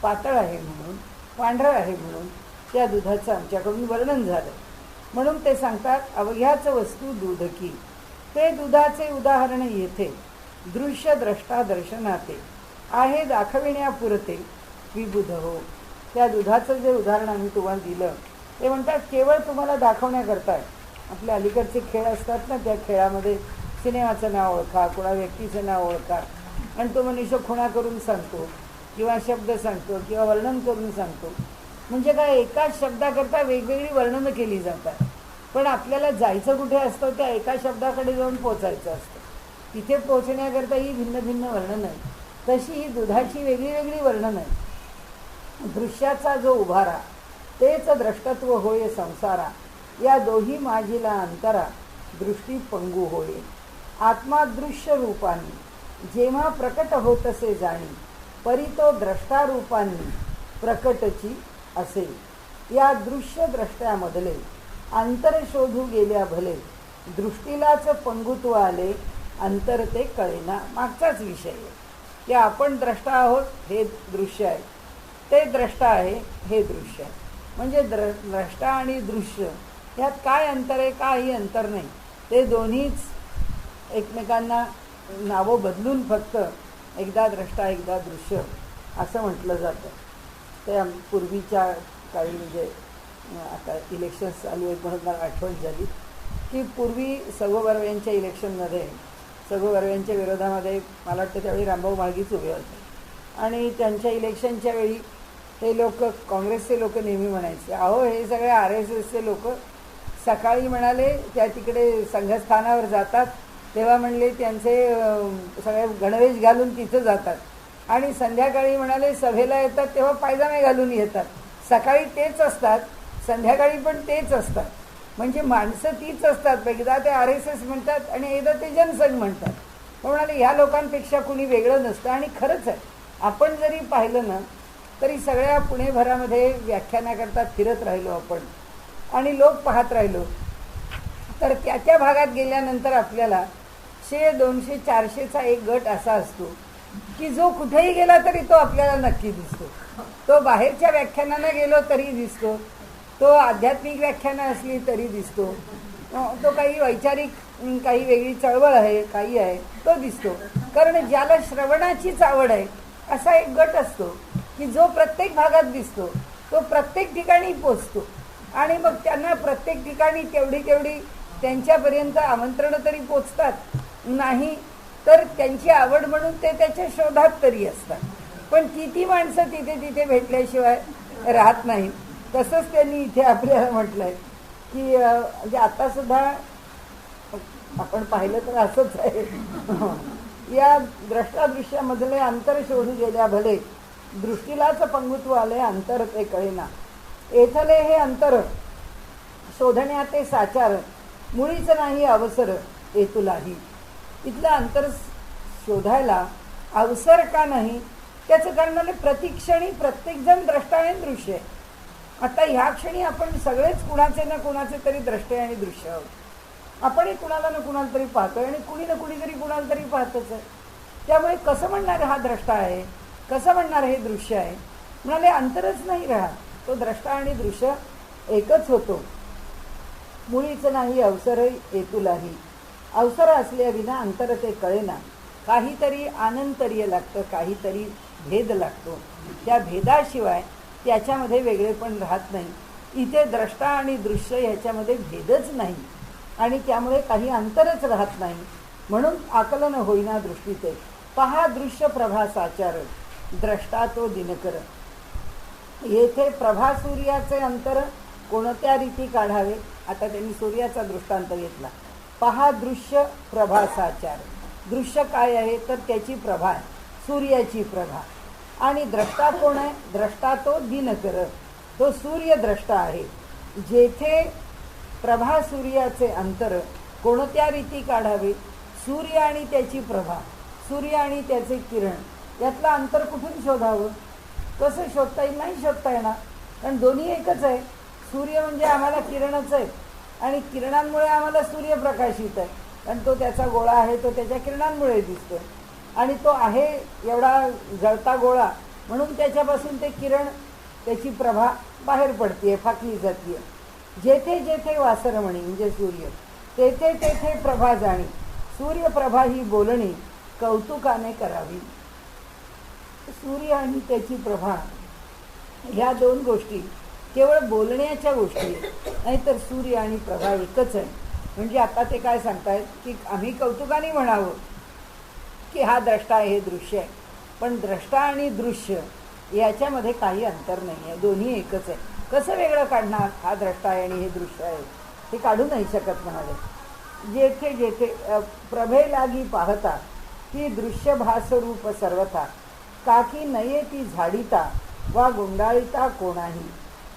पातळ आहे म्हणून, पांढरं आहे म्हणून त्या दुधाचं आमच्याकडून वर्णन झालं. म्हणून ते सांगतात अवघ्याच वस्तू दूध की, ते दुधाचे उदाहरण येथे दृश्य द्रष्टा दर्शनाते आहे दाखविण्यापुरते विबुध हो. त्या दुधाचं जे उदाहरण आम्ही तुम्हाला दिलं ते म्हणतात केवळ तुम्हाला दाखवण्याकरता आहे. आपल्या अलीकडचे खेळ असतात ना, त्या खेळामध्ये सिनेमाचं नाव ओळखा, कोणा व्यक्तीचं नाव ओळखा, आणि तो मनुष्य खुणा करून सांगतो किंवा शब्द सांगतो किंवा वर्णन करून सांगतो. म्हणजे काय, एकाच शब्दाकरता वेगवेगळी वर्णनं केली जातात, पण आपल्याला जायचं कुठे असतं, त्या एका शब्दाकडे जाऊन पोचायचं असतं. तिथे पोचण्याकरता ही भिन्न भिन्न वर्णनं आहे. तशी ही दुधाची वेगळी वेगळी वर्णनं आहे. दृश्याचा जो उभारा तेच द्रष्टत्व होय संसारा, या दोही माझीला अंतरा दृष्टी पंगू होय. आत्मा दृश्य रूपाने जेव्हा प्रकट होतसे जाणी, परी तो द्रष्टा रूपांनी प्रकटची असे. या दृश्य द्रष्ट्यामधले अंतर शोधू गेल्या भले, दृष्टीलाच पंगुत्व आले अंतर ते कळेना. मागचाच विषय आहे की आपण द्रष्टा आहोत, हे दृश्य आहे, ते द्रष्टा आहे, हे दृश्य आहे. म्हणजे द्रष्टा आणि दृश्य यात काय अंतर आहे, काही अंतर नाही. ते दोन्हीच एकमेकांना नावं बदलून फक्त एकदा द्रष्टा एकदा दृश्य असं म्हटलं जातं. ते पूर्वीच्या काही म्हणजे आता इलेक्शन्स चालू आहेत म्हणून मला आठवण झाली की पूर्वी सगोबर्व्यांच्या इलेक्शनमध्ये, सगोबर्व्यांच्या विरोधामध्ये मला वाटतं त्यावेळी रामभाऊ म्हाळगीच उभे होते, आणि त्यांच्या इलेक्शनच्या वेळी हे लोक, काँग्रेसचे लोक नेहमी म्हणायचे अहो हे सगळे RSSचे लोक सकाळी म्हणाले त्या तिकडे संघस्थानावर जातात तेव्हा म्हणले त्यांचे सगळे गणवेश घालून तिथं जातात, आणि संध्याकाळी म्हणाले सभेला येतात तेव्हा पायजामे घालून येतात. सकाळी तेच असतात, संध्याकाळी पण तेच असतात. म्हणजे माणसं तीच असतात. एकदा ते RSS म्हणतात आणि एकदा ते जनसंघ म्हणतात. म्हणाले ह्या लोकांपेक्षा कुणी वेगळं नसतं. आणि खरंच आहे, आपण जरी पाहिलं ना तरी सगळ्या पुणेभरामध्ये व्याख्यानाकरता फिरत राहिलो आपण आणि लोक पाहत राहिलो तर त्या त्या भागात गेल्यानंतर आपल्याला 100, 200, 400चा एक गट असा असतो की जो कुठेही गेला तरी तो आपल्याला नक्की दिसतो. तो बाहेरच्या व्याख्यानांना गेलो तरी दिसतो, तो आध्यात्मिक व्याख्यानं असली तरी दिसतो, तो काही वैचारिक काही वेगळी चळवळ आहे काही आहे तो दिसतो. कारण ज्याला श्रवणाचीच आवड आहे असा एक गट असतो की जो प्रत्येक भागात दिसतो, तो प्रत्येक ठिकाणी पोचतो, आणि मग त्यांना प्रत्येक ठिकाणी तेवढी त्यांच्यापर्यंत आमंत्रणं तरी पोचतात, नाही तर त्यांची आवड म्हणून ते त्याच्या शोधात तरी असतात. पण किती माणसं तिथे भेटल्याशिवाय राहत नाही. तसंच त्यांनी इथे आपल्याला म्हटलंय की म्हणजे आतासुद्धा आपण पाहिलं तर असंच आहे. या द्रष्टादृश्यामधले अंतर शोधू गेल्या भले, दृष्टीलाच पंगुत्व आले अंतर ते कळेना. येथले हे अंतर शोधण्यात ते साचार, मुळीच नाही अवसर येतुलाही. इथलं अंतर शोधायला अवसर का नाही, त्याचं कारण म्हणजे प्रतिक्षणी प्रत्येकजण द्रष्टा आणि दृश्य आहे. आता ह्या क्षणी आपण सगळेच कुणाचे ना कुणाचे तरी द्रष्टे आणि दृश्य आहोत. आपणही कुणाला ना कुणाला तरी पाहतोय आणि कुणी ना कुणीतरी कुणाला तरी पाहतच आहे. त्यामुळे कसं म्हणणार हा द्रष्टा आहे, कसं म्हणणार हे दृश्य आहे. म्हणाले अंतरच नाही राहत, तो द्रष्टा आणि दृश्य एकच होतो. मुळीच नाही अवसरही हेतुलाही, अवसर असल्याविना अंतर ते कळेना. काहीतरी आनंतर्य लागतं, काहीतरी भेद लागतो. त्या भेदाशिवाय त्याच्यामध्ये वेगळेपण राहत नाही. इथे द्रष्टा आणि दृश्य ह्याच्यामध्ये भेदच नाही आणि त्यामुळे काही अंतरच राहत नाही. म्हणून आकलन होईना दृष्टीचे. पहा दृश्य प्रभासाचार, द्रष्टा तो दिनकर. येथे प्रभा सूर्याचे अंतर कोणत्या रीती काढावे. आता त्यांनी सूर्याचा दृष्टांत घेतला. पहा दृश्य प्रभासाचार. दृश्य काय आहे तर त्याची प्रभा आहे, सूर्याची प्रभा. आणि द्रष्टा कोण आहे, द्रष्टा तो दिनकर, तो सूर्य द्रष्टा आहे. जेथे प्रभा सूर्याचे अंतर कोणत्या रीती काढावे. सूर्य आणि त्याची प्रभा, सूर्य आणि त्याचे किरण यातलं अंतर कुठून शोधावं, कसं शोधता येईल. नाही शोधता येणार, कारण दोन्ही एकच आहे. सूर्य म्हणजे आम्हाला किरणच आहे आणि किरणांमुळे आम्हाला सूर्य प्रकाशित आहे, कारण तो त्याचा गोळा आहे, तो त्याच्या किरणांमुळे दिसतो. आणि तो आहे एवढा जळता गोळा, म्हणून त्याच्यापासून ते किरण, त्याची प्रभा बाहेर पडते, फाकली जाते. जेथे जेथे वासरमणी म्हणजे सूर्य, तेथे तेथे प्रभा जाणी. सूर्यप्रभा ही बोलणी कौतुकाने करावी. सूर्य आणि त्याची प्रभा ह्या दोन गोष्टी केवळ बोलण्याच्या गोष्टी आहेत, नाहीतर सूर्य आणि प्रभा एकच आहे. म्हणजे आता ते काय सांगतायत की आम्ही कौतुकाने म्हणावं की हा द्रष्टा आहे, हे दृश्य आहे. पण द्रष्टा आणि दृश्य याच्यामध्ये काही अंतर नाही आहे, दोन्ही एकच आहे. कसं वेगळं काढणार, हा द्रष्टा आहे आणि हे दृश्य आहे, हे काढू नाही शकत म्हणाले. जेथे जेथे प्रभे लागी पाहता ती दृश्य भासरूप सर्वथा, काकी नये ती झाडीता वा गुंडाळीता कोणाही.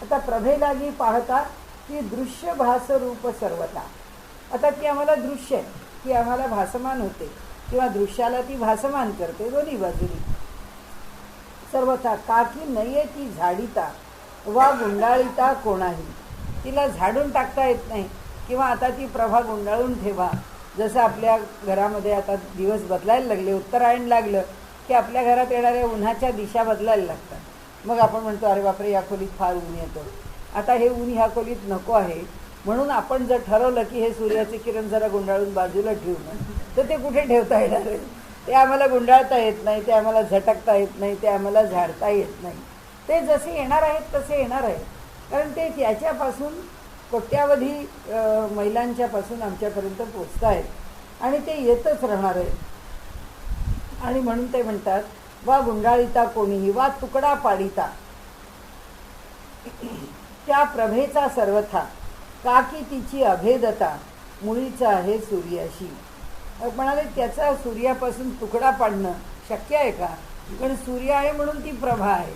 आता प्रभे लागी पाहता ती दृश्य भासरूप सर्वथा. आता ती आम्हाला दृश्य आहे, ती आम्हाला भासमान होते किंवा दृश्याला ती भासमान करते, दोन्ही बाजूनी सर्वथा. काकी नये ती झाडीता वा गुंडाळीता कोणाही. तिला झाडून टाकता येत नाही किंवा आता ती प्रभा गुंडाळून ठेवा. जसं आपल्या घरामध्ये आता दिवस बदलायला लागले, उत्तरायण लागलं की आपल्या घरात येणाऱ्या उन्हाच्या दिशा बदलायला लागतात. मग आपण म्हणतो अरे बापरे या खोलीत फार ऊन येतं, आता हे ऊन ह्या खोलीत नको आहे. म्हणून आपण जर ठरवलं की हे सूर्याचे किरण जरा गुंडाळून बाजूला ठेवून, तर ते कुठे ठेवता येणार आहे. ते आम्हाला गुंडाळता येत नाही, ते आम्हाला झटकता येत नाही, ते आम्हाला झाडता येत नाही. ते जसे येणार आहेत तसे येणार आहे, कारण ते त्याच्यापासून कोट्यावधी महिलांच्यापासून आमच्यापर्यंत पोचत आहेत आणि ते येतच राहणार आहे. आणि म्हणून ते म्हणतात वा गुंडाळीता कोणीही वा तुकडा पाडिता त्या प्रभेचा सर्वथा, काकी तिची अभेदता मुळीचा आहे सूर्याशी. म्हणाले त्याचा सूर्यापासून तुकडा पाडणं शक्य आहे का, कारण सूर्य आहे म्हणून ती प्रभा आहे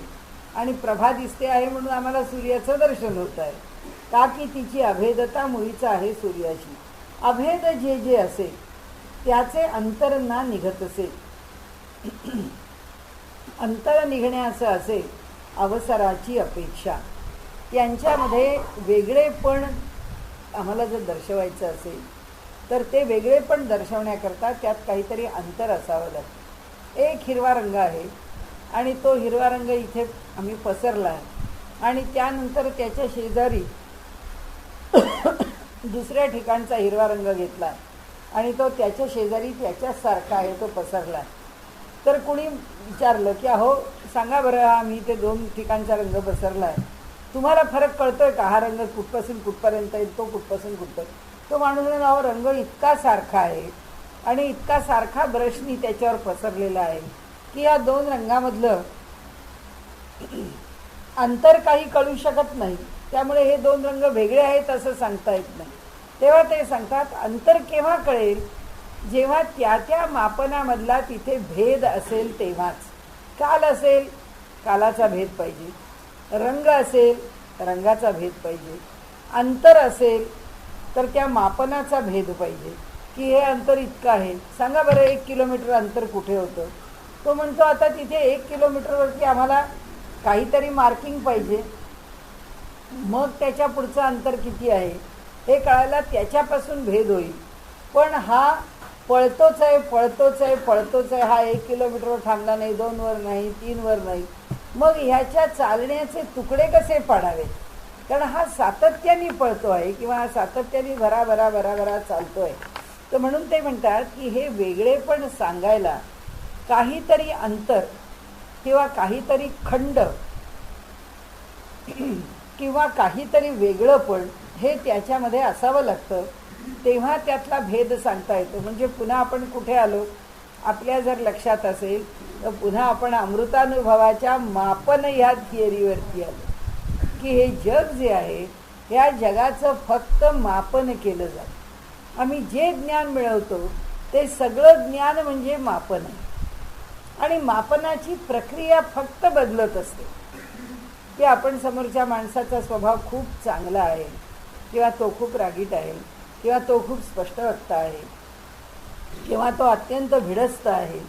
आणि प्रभा दिसते आहे म्हणून आम्हाला सूर्याचं दर्शन होत आहे. काकी तिची अभेदता मुळीचा आहे सूर्याशी. अभेद जे जे असे त्याचे अंतर ना निघत असे. अंतर निघण्याचं असे अवसराची अपेक्षा. त्यांच्यामध्ये वेगळेपण आम्हाला जर दर्शवायचं असेल तर ते वेगळेपण दर्शवण्याकरता त्यात काहीतरी अंतर असावं लागतं. एक हिरवा रंग आहे आणि तो हिरवा रंग इथे आम्ही पसरला आहे आणि त्यानंतर त्याच्या शेजारी दुसऱ्या ठिकाणचा हिरवा रंग घेतला आणि तो त्याच्या शेजारी त्याच्याच सारखा आहे, तो पसरला आहे. तर कुणी विचारलं की अहो सांगा बरं, आम्ही ते दोन ठिकाणचा रंग पसरला आहे, तुम्हाला फरक कळतोय का, हा रंग कुठपासून कुठपर्यंत येईल, तो कुठपासून कुठपर्यंत. तो माणूस म्हणाला अहो रंग इतका सारखा आहे आणि इतका सारखा ब्रशनी त्याच्यावर पसरलेला आहे की या दोन रंगामधलं अंतर काही कळू शकत नाही, त्यामुळे हे दोन रंग वेगळे आहेत असं सांगता येत नाही. तेव्हा ते सांगतात अंतर केव्हा कळेल, जेव्हा त्या त्या मापनामधला तिथे भेद असेल तेव्हाच. काल असेल कालाचा भेद पाहिजे, रंग असेल रंगाचा भेद पाहिजे, अंतर असेल तर त्या मापनाचा भेद पाहिजे की हे अंतर इतकं आहे. सांगा बरं 1 किलोमीटर अंतर कुठे होतं. तो म्हणतो आता तिथे 1 किलोमीटरवरती आम्हाला काहीतरी मार्किंग पाहिजे मग त्याच्या पुढचं अंतर किती आहे हे कळायला त्याच्यापासून भेद होईल. पण हा पळतोच आहे पळतोच आहे पळतोच आहे, हा 1 किलोमीटरवर थांबला नाही, 2 वर नाही, 3 वर नाही. मग ह्याच्या चालण्याचे तुकडे कसे पाडावेत? कारण हा सातत्याने पळतो आहे किंवा हा सातत्याने भरा चालतो आहे. तर म्हणून ते म्हणतात की हे वेगळेपण सांगायला काहीतरी अंतर किंवा काहीतरी खंड किंवा काहीतरी वेगळंपण हे त्याच्यामध्ये असावं लागतं, तेव्हा त्यातला भेद सांगता येतो. म्हणजे पुन्हा आपण कुठे आलो आपल्या जर लक्षात असेल तर पुन्हा आपण अमृतानुभवाच्या मापन या थिअरीवरती आलो की हे जग जे आहे या जगाचं फक्त मापन केलं जातं. आम्ही जे ज्ञान मिळवतो ते सगळं ज्ञान म्हणजे मापन आहे. आणि मापनाची प्रक्रिया फक्त बदलत असते की आपण समोरच्या माणसाचा स्वभाव खूप चांगला आहे किंवा तो खूप रागीट आहे किंवा तो खूप स्पष्टवक्ता आहे किंवा तो अत्यंत भिडस्त आहे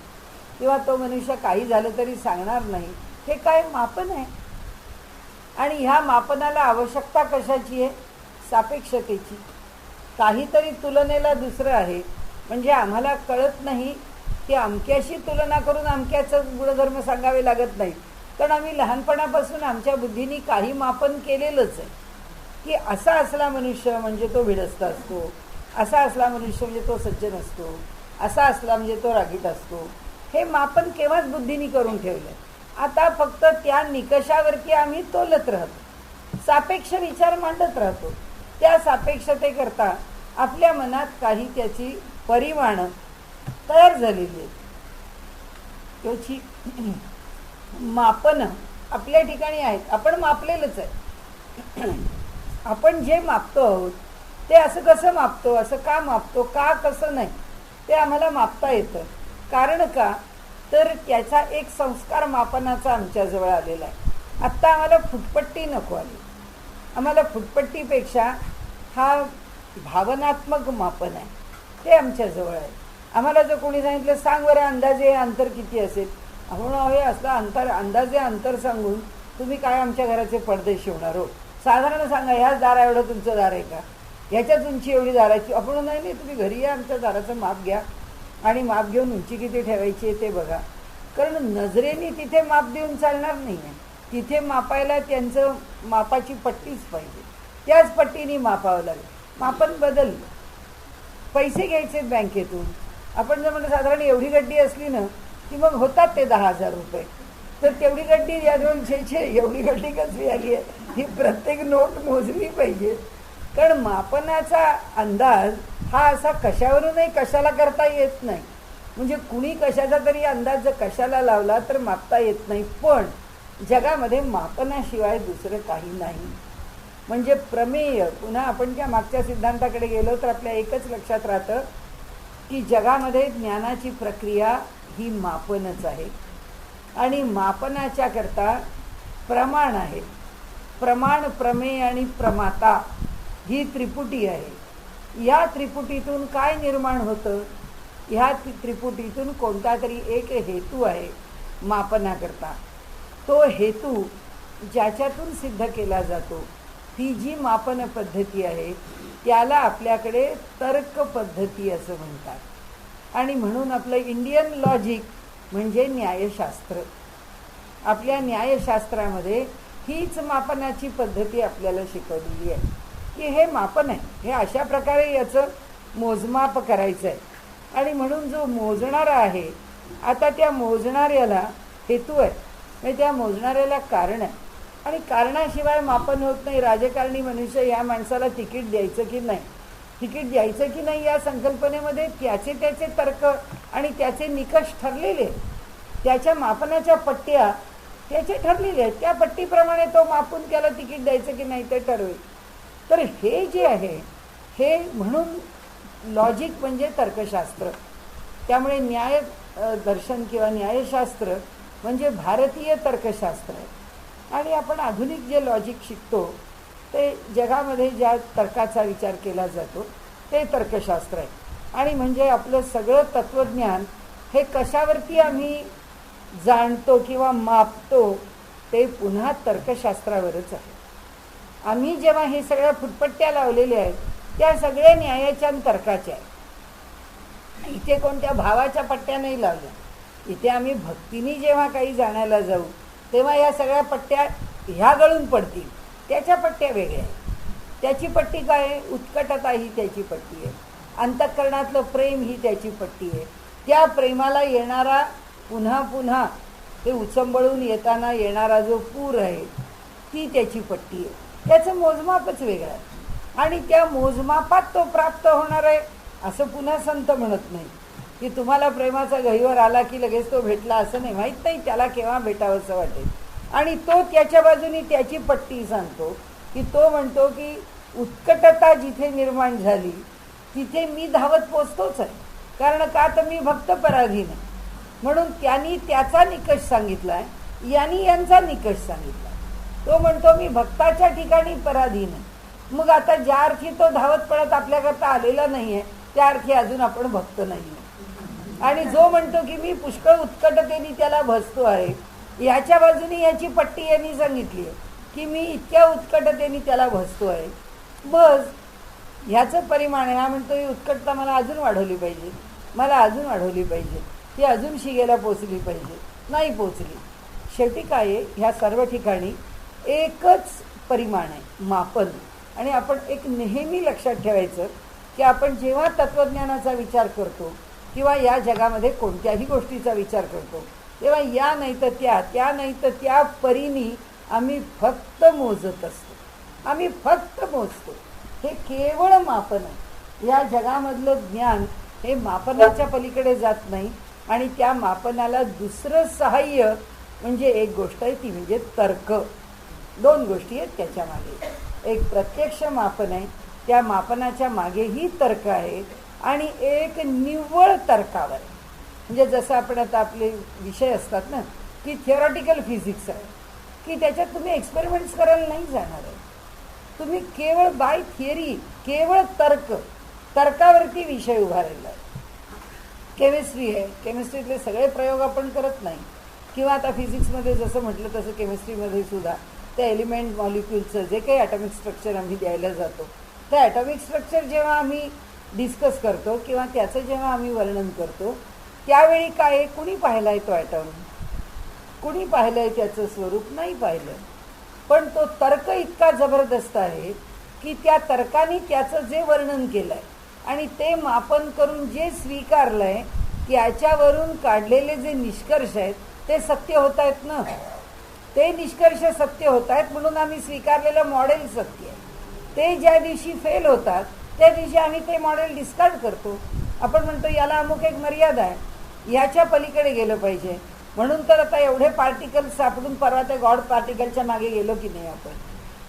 किंवा तो मनुष्य काही झालं तरी सांगणार नाही. हे काय मापन आहे. आणि ह्या मापनाला आवश्यकता कशाची आहे? सापेक्षतेची. काहीतरी तुलनेला दुसरं आहे. म्हणजे आम्हाला कळत नाही की अमक्याशी तुलना करून अमक्याचं गुणधर्म सांगावे लागत नाही. कारण आम्ही लहानपणापासून आमच्या बुद्धीने काही मापन केलेलंच आहे की असा असला मनुष्य म्हणजे तो भिडस्त असतो, असा असला मनुष्य म्हणजे तो सज्जन असतो, असा असला म्हणजे तो रागीट असतो. हे मापन केव्हाच बुद्धीने करून ठेवलं. आता फक्त त्या निकषावरती आम्ही तोलत राहतो, सापेक्ष विचार मांडत राहतो. त्या सापेक्षतेकरता आपल्या मनात काही त्याची परिमाणं तयार झालेली आहेत. त्याची मापनं आपल्या ठिकाणी आहेत. आपण मापलेलंच आहे. आपण जे मापतो आहोत ते असं कसं मापतो, असं का मापतो, का कसं नाही ते आम्हाला मापता येतं. कारण का तर त्याचा एक संस्कार मापनाचा आमच्याजवळ आलेला आहे. आत्ता आम्हाला फुटपट्टी नको आली. आम्हाला फुटपट्टीपेक्षा हा भावनात्मक मापन आहे ते आमच्याजवळ आहे. आम्हाला जर कोणी सांगितलं सांग बरं अंदाजे अंतर किती असेल, आपण हे असलं अंदाजे अंतर सांगून तुम्ही काय आमच्या घराचे पडदे शिवणार हो? साधारण सांगा ह्याच दारा एवढं तुमचं दार आहे का, ह्याच्याच उंची एवढी दाराची. आपण नाही तुम्ही घरी या आमच्या दाराचं माप घ्या आणि माप घेऊन उंची किती ठेवायची आहे ते बघा. कारण नजरेने तिथे माप देऊन चालणार नाही आहे. तिथे मापायला त्यांचं मापाची पट्टीच पाहिजे, त्याच पट्टीने मापावं लागेल. मापन बदललं. पैसे घ्यायचे बँकेतून, आपण जर म्हणलं साधारण एवढी गड्डी असली ना की मग होतात ते 10,000 रुपये. तर तेवढी गड्डी या 200ची एवढी गड्डी कसली आली आहे ही प्रत्येक नोट मोजली पाहिजे. कारण मापनाचा अंदाज हा असा कशावरूनही कशाला करता येत नाही. म्हणजे कुणी कशाचा तरी अंदाज जर कशाला लावला तर मापता येत नाही. पण जगामध्ये मापनाशिवाय दुसरं काही नाही. म्हणजे प्रमेय. पुन्हा आपण त्या मागच्या सिद्धांताकडे गेलो तर आपल्या एकच लक्षात राहतं की जगामध्ये ज्ञानाची प्रक्रिया ही मापनच आहे. आणि मापनाच्या करता प्रमाण आहे. प्रमाण, प्रमेय आणि प्रमाता ही त्रिपुटी आहे. या त्रिपुटीतून काय निर्माण होतं? ह्या त्रिपुटीतून कोणता तरी एक हेतू आहे मापनाकरता. तो हेतू ज्याच्यातून सिद्ध केला जातो ती जी मापन पद्धती आहे त्याला आपल्याकडे तर्क पद्धती असं म्हणतात. आणि म्हणून आपलं इंडियन लॉजिक म्हणजे न्यायशास्त्र. आपल्या न्यायशास्त्रामध्ये हीच मापनाची पद्धती आपल्याला शिकवलेली आहे की हे मापन आहे, हे अशा प्रकारे याचं मोजमाप करायचं आहे. आणि म्हणून जो मोजणारा आहे, आता त्या मोजणाऱ्याला हेतू आहे, म्हणजे त्या मोजणाऱ्याला कारण आहे. आणि कारणाशिवाय मापन होत नाही. राजकारणी मनुष्य या माणसाला तिकीट द्यायचं की नाही, तिकीट द्यायचं की नाही या संकल्पनेमध्ये त्याचे त्याचे तर्क आणि त्याचे निकष ठरलेले आहेत. त्याच्या मापनाच्या पट्ट्या त्याचे ठरलेले आहेत. त्या पट्टीप्रमाणे तो मापून त्याला तिकीट द्यायचं की नाही ते ठरवेल. तर हे जे आहे हे म्हणून लॉजिक म्हणजे तर्कशास्त्र. त्यामुळे न्याय दर्शन किंवा न्यायशास्त्र म्हणजे भारतीय तर्कशास्त्र आहे. आणि आपण आधुनिक जे लॉजिक शिकतो ते जगामध्ये ज्या तर्काचा विचार केला जातो ते तर्कशास्त्र आहे. आणि म्हणजे आपलं सगळं तत्त्वज्ञान हे कशावरती आम्ही जाणतो किंवा मापतो ते पुन्हा तर्कशास्त्रावरच आहे. आम्ही जेव्हा हे सगळ्या फुटपट्ट्या लावलेल्या आहेत त्या सगळ्या न्यायाच्या आणि तर्काच्या आहेत. इथे कोणत्या भावाच्या पट्ट्या नाही लावल्या. इथे आम्ही भक्तीने जेव्हा काही जाण्याला जाऊ तेव्हा या सगळ्या पट्ट्या ह्या गळून पडतील. त्याच्या पट्ट्या वेगळ्या आहेत. त्याची पट्टी काय आहे? उत्कटता ही त्याची पट्टी आहे. अंतःकरणातलं प्रेम ही त्याची पट्टी आहे. त्या प्रेमाला येणारा पुन्हा पुन्हा ते उचंबळून येताना येणारा जो पूर आहे ती त्याची पट्टी आहे. त्याचं मोजमापच वेगळं आहे आणि त्या मोजमापात तो प्राप्त होणार आहे असं पुन्हा संत म्हणत नाही की तुम्हाला प्रेमाचा गहिवर आला की लगेच तो भेटला असं नाही. माहीत नाही त्याला केव्हा भेटावंसं वाटेल. आणि तो त्याच्या बाजूने त्याची पट्टी सांगतो की तो म्हणतो की उत्कटता जिथे निर्माण झाली तिथे मी धावत पोचतोच आहे. कारण का तर मी भक्त पराधीन आहे. म्हणून त्यांनी त्याचा निकष सांगितला आहे, यांनी यांचा निकष सांगितला. तो म्हणतो मी भक्ताच्या ठिकाणी पराधीन आहे. मग आता ज्या अर्थी तो धावत पडत आपल्याकरता आलेला नाही आहे त्या अर्थी अजून आपण भक्त नाही आहे. आणि जो म्हणतो की मी पुष्कळ उत्कटतेने त्याला भजतो आहे याच्या बाजूने याची पट्टी यांनी सांगितली आहे की मी इतक्या उत्कटतेने त्याला भजतो आहे. बस ह्याचं परिमाण आहे. हा म्हणतो ही उत्कटता मला अजून वाढवली पाहिजे, मला अजून वाढवली पाहिजे, ती अजून शिगेला पोचली पाहिजे. नाही पोचली. शेवटी काय आहे ह्या सर्व ठिकाणी एकच परिमाण आहे, मापन. आणि आपण एक नेहमी लक्षात ठेवायचं की आपण जेव्हा तत्त्वज्ञानाचा विचार करतो किंवा या जगामध्ये कोणत्याही गोष्टीचा विचार करतो तेव्हा या नाही तर त्या नाही तर त्या परीने आम्ही फक्त मोजत असतो. आम्ही फक्त मोजतो. हे केवळ मापन आहे. या जगामधलं ज्ञान हे मापनाच्या पलीकडे जात नाही. आणि त्या मापनाला दुसरं सहाय्य म्हणजे एक गोष्ट आहे ती म्हणजे तर्क. दोन गोष्टी आहेत त्याच्या मागे. एक प्रत्यक्ष मापन आहे, त्या मापनाच्या मागेही तर्क आहे. आणि एक निव्वळ तर्कावर आहे. म्हणजे जसं आपण आता आपले विषय असतात ना की थिअरॉटिकल फिजिक्स आहे की त्याच्यात तुम्ही एक्सपेरिमेंट्स करायला नाही जाणार आहे. तुम्ही केवळ बाय थिअरी, केवळ तर्कावरती विषय उभारलेला आहे. केमिस्ट्री आहे, केमिस्ट्रीतले सगळे प्रयोग आपण करत नाही. किंवा आता फिजिक्समध्ये जसं म्हटलं तसं केमिस्ट्रीमध्ये सुद्धा त्या एलिमेंट मॉलिक्युलचं जे काही ॲटॉमिक स्ट्रक्चर आम्ही द्यायला जातो त्या ॲटॉमिक स्ट्रक्चर जेव्हा आम्ही डिस्कस करतो किंवा त्याचं जेव्हा आम्ही वर्णन करतो त्यावेळी काय कुणी पाहिलं आहे तो ॲटॉम, कुणी पाहिलं आहे त्याचं स्वरूप? नाही पाहिलं. पण तो तर्क इतका जबरदस्त आहे की त्या तर्काने त्याचं जे वर्णन केलं आहे आणि ते मापन करून जे स्वीकारलं आहे त्याच्यावरून काढलेले जे निष्कर्ष आहेत ते सत्य होत आहेत ना. ते निष्कर्ष सत्य होत आहेत म्हणून आम्ही स्वीकारलेलं मॉडेल सत्य आहे. ते ज्या दिवशी फेल होतात त्या दिवशी आम्ही ते मॉडेल डिस्कार्ड करतो. आपण म्हणतो याला अमुक एक मर्यादा आहे, ह्याच्या पलीकडे गेलं पाहिजे. म्हणून तर आता एवढे पार्टिकल सापडून परवा त्या गॉड पार्टिकलच्या मागे गेलो की नाही आपण?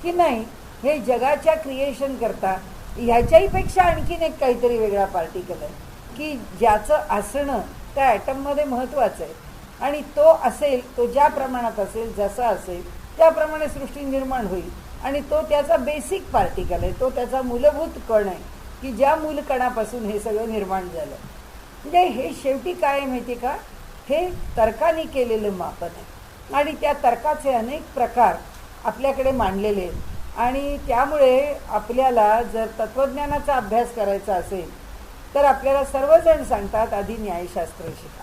की नाही. हे जगाच्या क्रिएशन करता ह्याच्याहीपेक्षा आणखीन एक काहीतरी वेगळा पार्टिकल आहे की ज्याचं असणं त्या ॲटममध्ये महत्त्वाचं आहे. आणि तो असेल, तो ज्या प्रमाणात असेल, जसा असेल त्याप्रमाणे सृष्टी निर्माण होईल. आणि तो त्याचा बेसिक पार्टिकल आहे, तो त्याचा मूलभूत कण आहे की ज्या मूलकणापासून हे सगळं निर्माण झालं. म्हणजे हे शेवटी काय आहे माहिती का? हे तर्काने केलेलं मापन आहे. आणि त्या तर्काचे अनेक प्रकार आपल्याकडे मांडलेले आहेत. आणि त्यामुळे आपल्याला जर तत्त्वज्ञानाचा अभ्यास करायचा असेल तर आपल्याला सर्वजण सांगतात आधी न्यायशास्त्र शिका.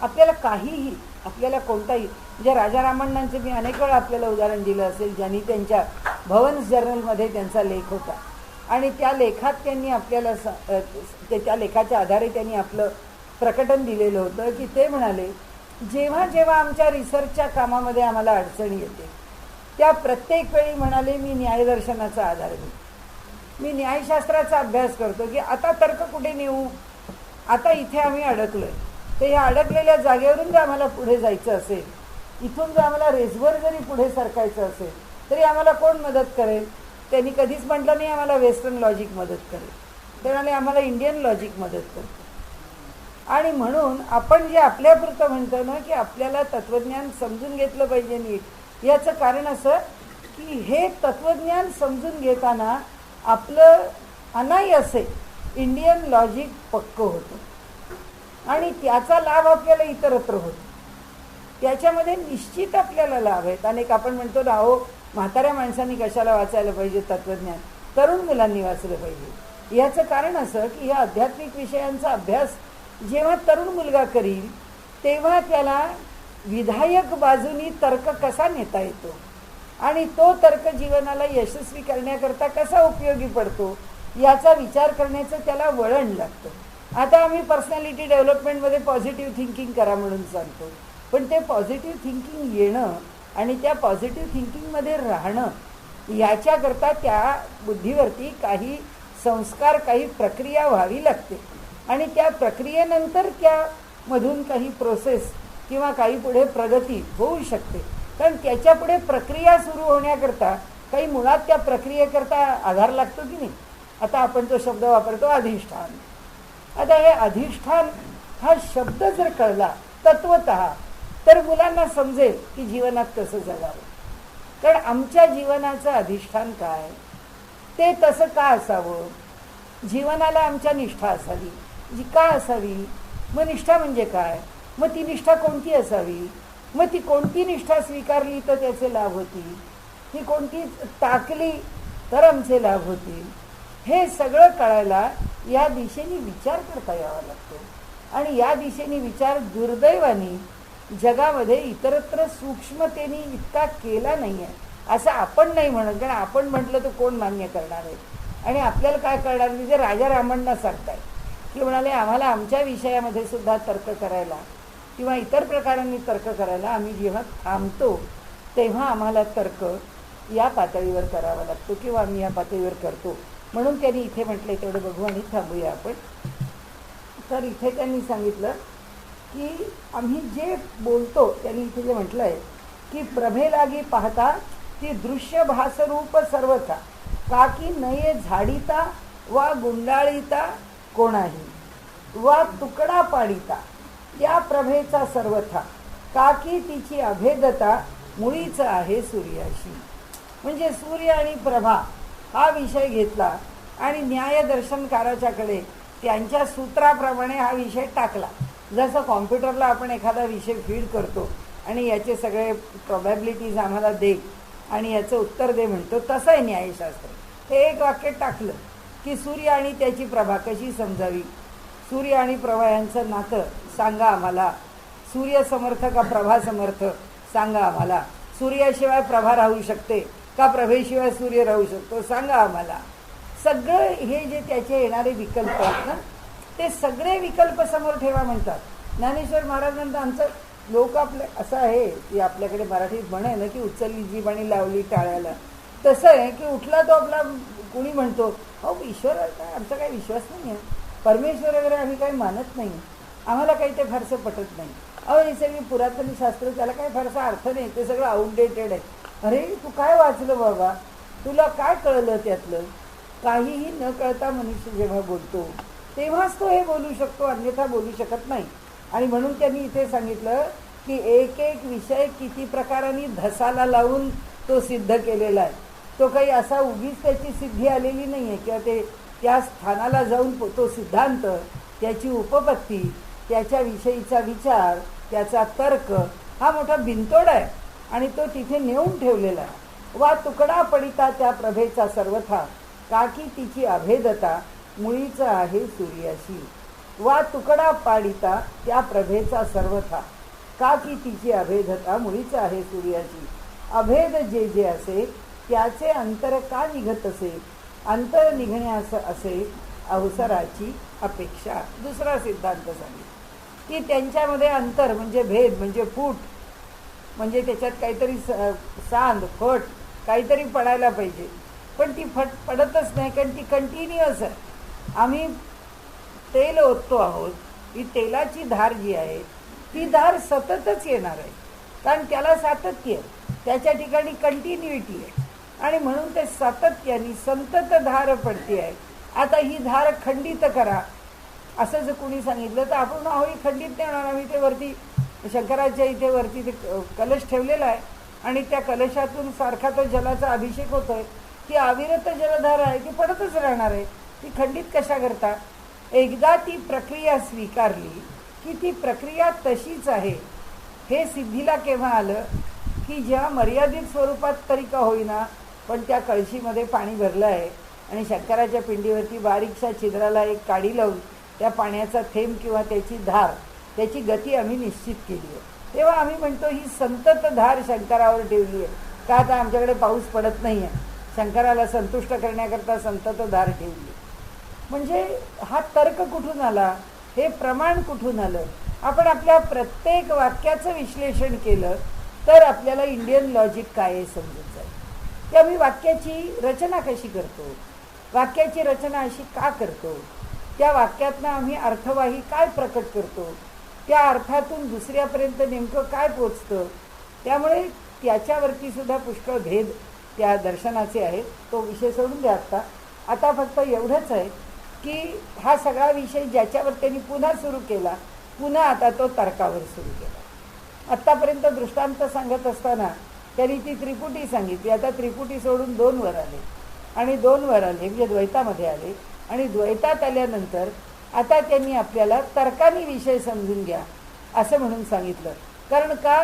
आपल्याला काहीही, आपल्याला कोणताही, म्हणजे राजा रामण्णांचे मी अनेक वेळा आपल्याला उदाहरण दिलं असेल ज्यांनी त्यांच्या भवन्स जर्नलमध्ये त्यांचा लेख होता आणि त्या लेखात त्यांनी आपल्याला त्या लेखाच्या आधारे त्यांनी आपलं प्रकटन दिलेलं होतं की ते म्हणाले जेव्हा जेव्हा आमच्या रिसर्चच्या कामामध्ये आम्हाला अडचणी येते त्या प्रत्येक वेळी म्हणाले मी न्यायदर्शनाचा आधार घेतो, मी न्यायशास्त्राचा अभ्यास करतो की आता तर्क कुठे नेऊ, आता इथे आम्ही अडकलोय. तर ह्या अडकलेल्या जागेवरून जर आम्हाला पुढे जायचं असेल, इथून जर आम्हाला रेसवर जरी पुढे सरकायचं असेल तरी आम्हाला कोण मदत करेल? त्यांनी कधीच म्हटलं नाही आम्हाला वेस्टर्न लॉजिक मदत करेल, ते म्हणाले आम्हाला इंडियन लॉजिक मदत करते. आणि म्हणून आपण जे आपल्यापुरतं म्हणतो ना की आपल्याला तत्त्वज्ञान समजून घेतलं पाहिजे नीट, याचं कारण असं की हे तत्त्वज्ञान समजून घेताना आपलं अनायासे इंडियन लॉजिक पक्कं होतं आणि त्याचा लाभ आपल्याला इतरत्र होतो. त्याच्यामध्ये निश्चित आपल्याला लाभ आहेत. अनेक आपण म्हणतो ना हो म्हाताऱ्या माणसांनी कशाला वाचायला पाहिजे तत्त्वज्ञान, तरुण मुलांनी वाचलं पाहिजे. याचं कारण असं की या आध्यात्मिक विषयांचा अभ्यास जेव्हा तरुण मुलगा करील तेव्हा त्याला विधायक बाजूनी तर्क कसा नेता येतो आणि तो तर्क जीवनाला यशस्वी करण्याकरता कसा उपयोगी पडतो याचा विचार करण्याचं त्याला वळण लागतं. आता आम्ही पर्सनॅलिटी डेव्हलपमेंटमध्ये पॉझिटिव्ह थिंकिंग करा म्हणून सांगतो, पण ते पॉझिटिव्ह थिंकिंग येणं आणि त्या पॉझिटिव्ह थिंकिंगमध्ये राहणं याच्याकरता त्या बुद्धीवरती काही संस्कार, काही प्रक्रिया व्हावी लागते आणि त्या प्रक्रियेनंतर त्यामधून काही प्रोसेस किंवा काही पुढे प्रगती होऊ शकते. कारण त्याच्या पुढे प्रक्रिया सुरू होण्याकरता काही मुळात त्या प्रक्रियेकरता आधार लागतो की नाही. आता आपण तो शब्द वापरतो अधिष्ठान. आता हे अधिष्ठान हा शब्द जर कळला तत्वतः तर मुलांना समजेल की जीवनात कसं जगावं. कारण आमच्या जीवनाचं अधिष्ठान काय, ते तसं का असावं, जीवनाला आमच्या निष्ठा असावी, जी का असावी, मग निष्ठा म्हणजे काय, मग ती निष्ठा कोणती असावी, मग ती कोणती निष्ठा स्वीकारली तर त्याचे लाभ होतील, ती कोणती टाकली तर आमचे लाभ होतील, हे सगळं कळायला या दिशेने विचार करता यावा लागतो. आणि या दिशेने विचार दुर्दैवाने जगामध्ये इतरत्र सूक्ष्मतेने इतका केला नाही आहे असं आपण नाही म्हणत. कारण आपण म्हटलं तर कोण मान्य करणार आहे आणि आपल्याला काय करणार. म्हणजे राजा रामांना सांगताय की म्हणाले आम्हाला आमच्या विषयामध्ये सुद्धा तर्क करायला किंवा इतर प्रकारांनी तर्क करायला आम्ही जेव्हा थांबतो तेव्हा आम्हाला तर्क या पातळीवर करावा लागतो किंवा आम्ही या पातळीवर करतो. म्हणून त्यांनी इथे म्हटलं तेवढं बघू आणि थांबूया आपण. तर इथे त्यांनी सांगितलं की आम्ही जे बोलतो, त्यांनी इथे जे म्हटलं आहे की प्रभे लागी पाहता ती दृश्य भासरूप सर्वथा काकी नये झाडीता वा गुंडाळीता कोणाही वा तुकडा पाडिता त्या प्रभेचा सर्वथा काकी तिची अभेदता मुळीच आहे सूर्याशी. म्हणजे सूर्य आणि प्रभा हा विषय घेतला आणि न्यायदर्शनकाराच्याकडे त्यांच्या सूत्राप्रमाणे हा विषय टाकला. जसं कॉम्प्युटरला आपण एखादा विषय फीड करतो आणि याचे सगळे प्रॉबॅबिलिटीज आम्हाला दे आणि याचं उत्तर दे म्हणतो, तसं आहे न्यायशास्त्र. हे एक वाक्य टाकलं की सूर्य आणि त्याची प्रभा कशी समजावी, सूर्य आणि प्रभा यांचं नातं सांगा आम्हाला, सूर्य समर्थ का प्रभा समर्थ सांगा आम्हाला, सूर्याशिवाय प्रभा राहू शकते का प्रभेशिवाय सूर्य राहू शकतो सांगा आम्हाला. सगळं हे जे त्याचे येणारे विकल्प आहेत ना, ते सगळे विकल्प समोर ठेवा म्हणतात. ज्ञानेश्वर महाराजांचं आमचं लोक आपले असं आहे की आपल्याकडे मराठीत म्हण आहे ना की उचलली जीभ आणि लावली टाळ्याला. तसं आहे की उठला तो आपला कुणी म्हणतो हो ईश्वर काय, आमचा काही विश्वास नाही आहे, परमेश्वर वगैरे आम्ही काही मानत नाही, आम्हाला काही ते फारसं पटत नाही. अहो हे सगळी पुरातन शास्त्र, त्याला काही फारसा अर्थ नाही, ते सगळं आउटडेटेड आहे. अरे तू काय वाचलं बाबा, तुला काय कळलं त्यातलं. काहीही न कळता मनुष्य जेव्हा बोलतो तेव्हाच तो हे बोलू शकतो, अन्यथा बोलू शकत नाही. आणि म्हणून त्यांनी इथे सांगितलं की एक एक विषय किती प्रकारांनी धसाला लावून तो सिद्ध केलेला आहे. तो काही असा उगीच त्याची सिद्धी आलेली नाही आहे किंवा ते त्या स्थानाला जाऊन तो सिद्धांत, त्याची उपपत्ती, त्याच्याविषयीचा विचार, त्याचा तर्क हा मोठा बिनतोड आहे आणि तो तिथे नेऊन ठेवलेला आहे. वा तुकडा पडिता त्या प्रभेचा सर्वथा काकी तिची अभेदता मुळीच आहे सूर्याशी. वा तुकडा पाडिता त्या प्रभेचा सर्वथा काकी तिची अभेदता मुळीच आहे सूर्याशी. अभेद जे जे असे त्याचे अंतर का निघत असे, अंतर निघण्यास असे अवसराची अपेक्षा. दुसरा सिद्धांत सांगितला की त्यांच्यामध्ये अंतर म्हणजे भेद म्हणजे फूट, म्हणजे त्याच्यात काहीतरी सांद फट काहीतरी पडायला पाहिजे, पण ती पडतच नाही कारण ती कंटिन्युअस आहे. आम्ही तेल ओततो आहोत, ही तेलाची धार जी आहे ती धार सततच येणार आहे कारण त्याला सातत्य, त्याच्या ठिकाणी कंटिन्युइटी आहे आणि म्हणून ते सातत्याने संतत धार पडते आहे. आता ही धार खंडित करा असं जर कोणी सांगितलं तर आपण अहो ही खंडित नाही होणार. आम्ही ते वरती शंकराच्या इथे वरती ते कलश ठेवलेला आहे आणि त्या कलशातून सारखा तो जलाचा अभिषेक होतोय, ती अविरत जलधार आहे, ती पडतच राहणार आहे, ती खंडित कशा करता. एकदा ती प्रक्रिया स्वीकारली की ती प्रक्रिया तशीच आहे हे सिद्धीला केव्हा आलं की जेव्हा मर्यादित स्वरूपात तरी का होईना पण त्या कळशीमध्ये पाणी भरलं आहे आणि शंकराच्या पिंडीवरती बारीकशा छिद्राला एक काडी लावून त्या पाण्याचा थेंब किंवा त्याची धार, त्याची गती आम्ही निश्चित केली आहे, तेव्हा आम्ही म्हणतो ही संततधार शंकरावर ठेवली आहे. का आता आमच्याकडे पाऊस पडत नाही आहे, शंकराला संतुष्ट करण्याकरता संततधार ठेवली. म्हणजे हा तर्क कुठून आला, हे प्रमाण कुठून आलं? आपण आपल्या प्रत्येक वाक्याचं विश्लेषण केलं तर आपल्याला इंडियन लॉजिक काय आहे समजून जाईल की आम्ही वाक्याची रचना कशी करतो, वाक्याची रचना अशी का करतो, त्या वाक्यातनं आम्ही अर्थवाही काय प्रकट करतो, त्या अर्थातून दुसऱ्यापर्यंत नेमकं काय पोचतं. त्यामुळे त्याच्यावरती सुद्धा पुष्कळ भेद त्या दर्शनाचे आहेत. तो विषय सोडून द्या आता फक्त एवढंच आहे की हा सगळा विषय ज्याच्यावर त्यांनी पुन्हा सुरू केला, पुन्हा आता तो तर्कावर सुरू केला. आत्तापर्यंत दृष्टांत सांगत असताना त्यांनी ती त्रिपुटी सांगितली. आता त्रिपुटी सोडून 2 वर आले आणि 2 वर आले म्हणजे द्वैतामध्ये आले आणि द्वैतात आल्यानंतर आता त्यांनी आपल्याला तर्काने विषय समजून घ्या असं म्हणून सांगितलं. कारण का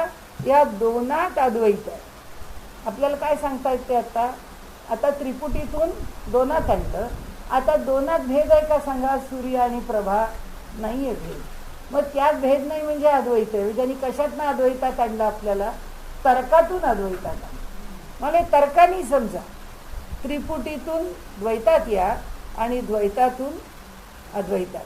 या दोनात अद्वैत आहे. आपल्याला काय सांगता येते आता त्रिपुटीतून 2आत आणलं. आता 2आत भेद आहे का सांगा? सूर्य आणि प्रभा नाही आहे भेद. मग त्यात भेद नाही म्हणजे अद्वैत आहे. त्यांनी कशातनं अद्वैतात आणलं आपल्याला? तर्कातून अद्वैतात आणलं. मला तर्काने समजा, त्रिपुटीतून द्वैतात या आणि द्वैतातून अद्वैतात.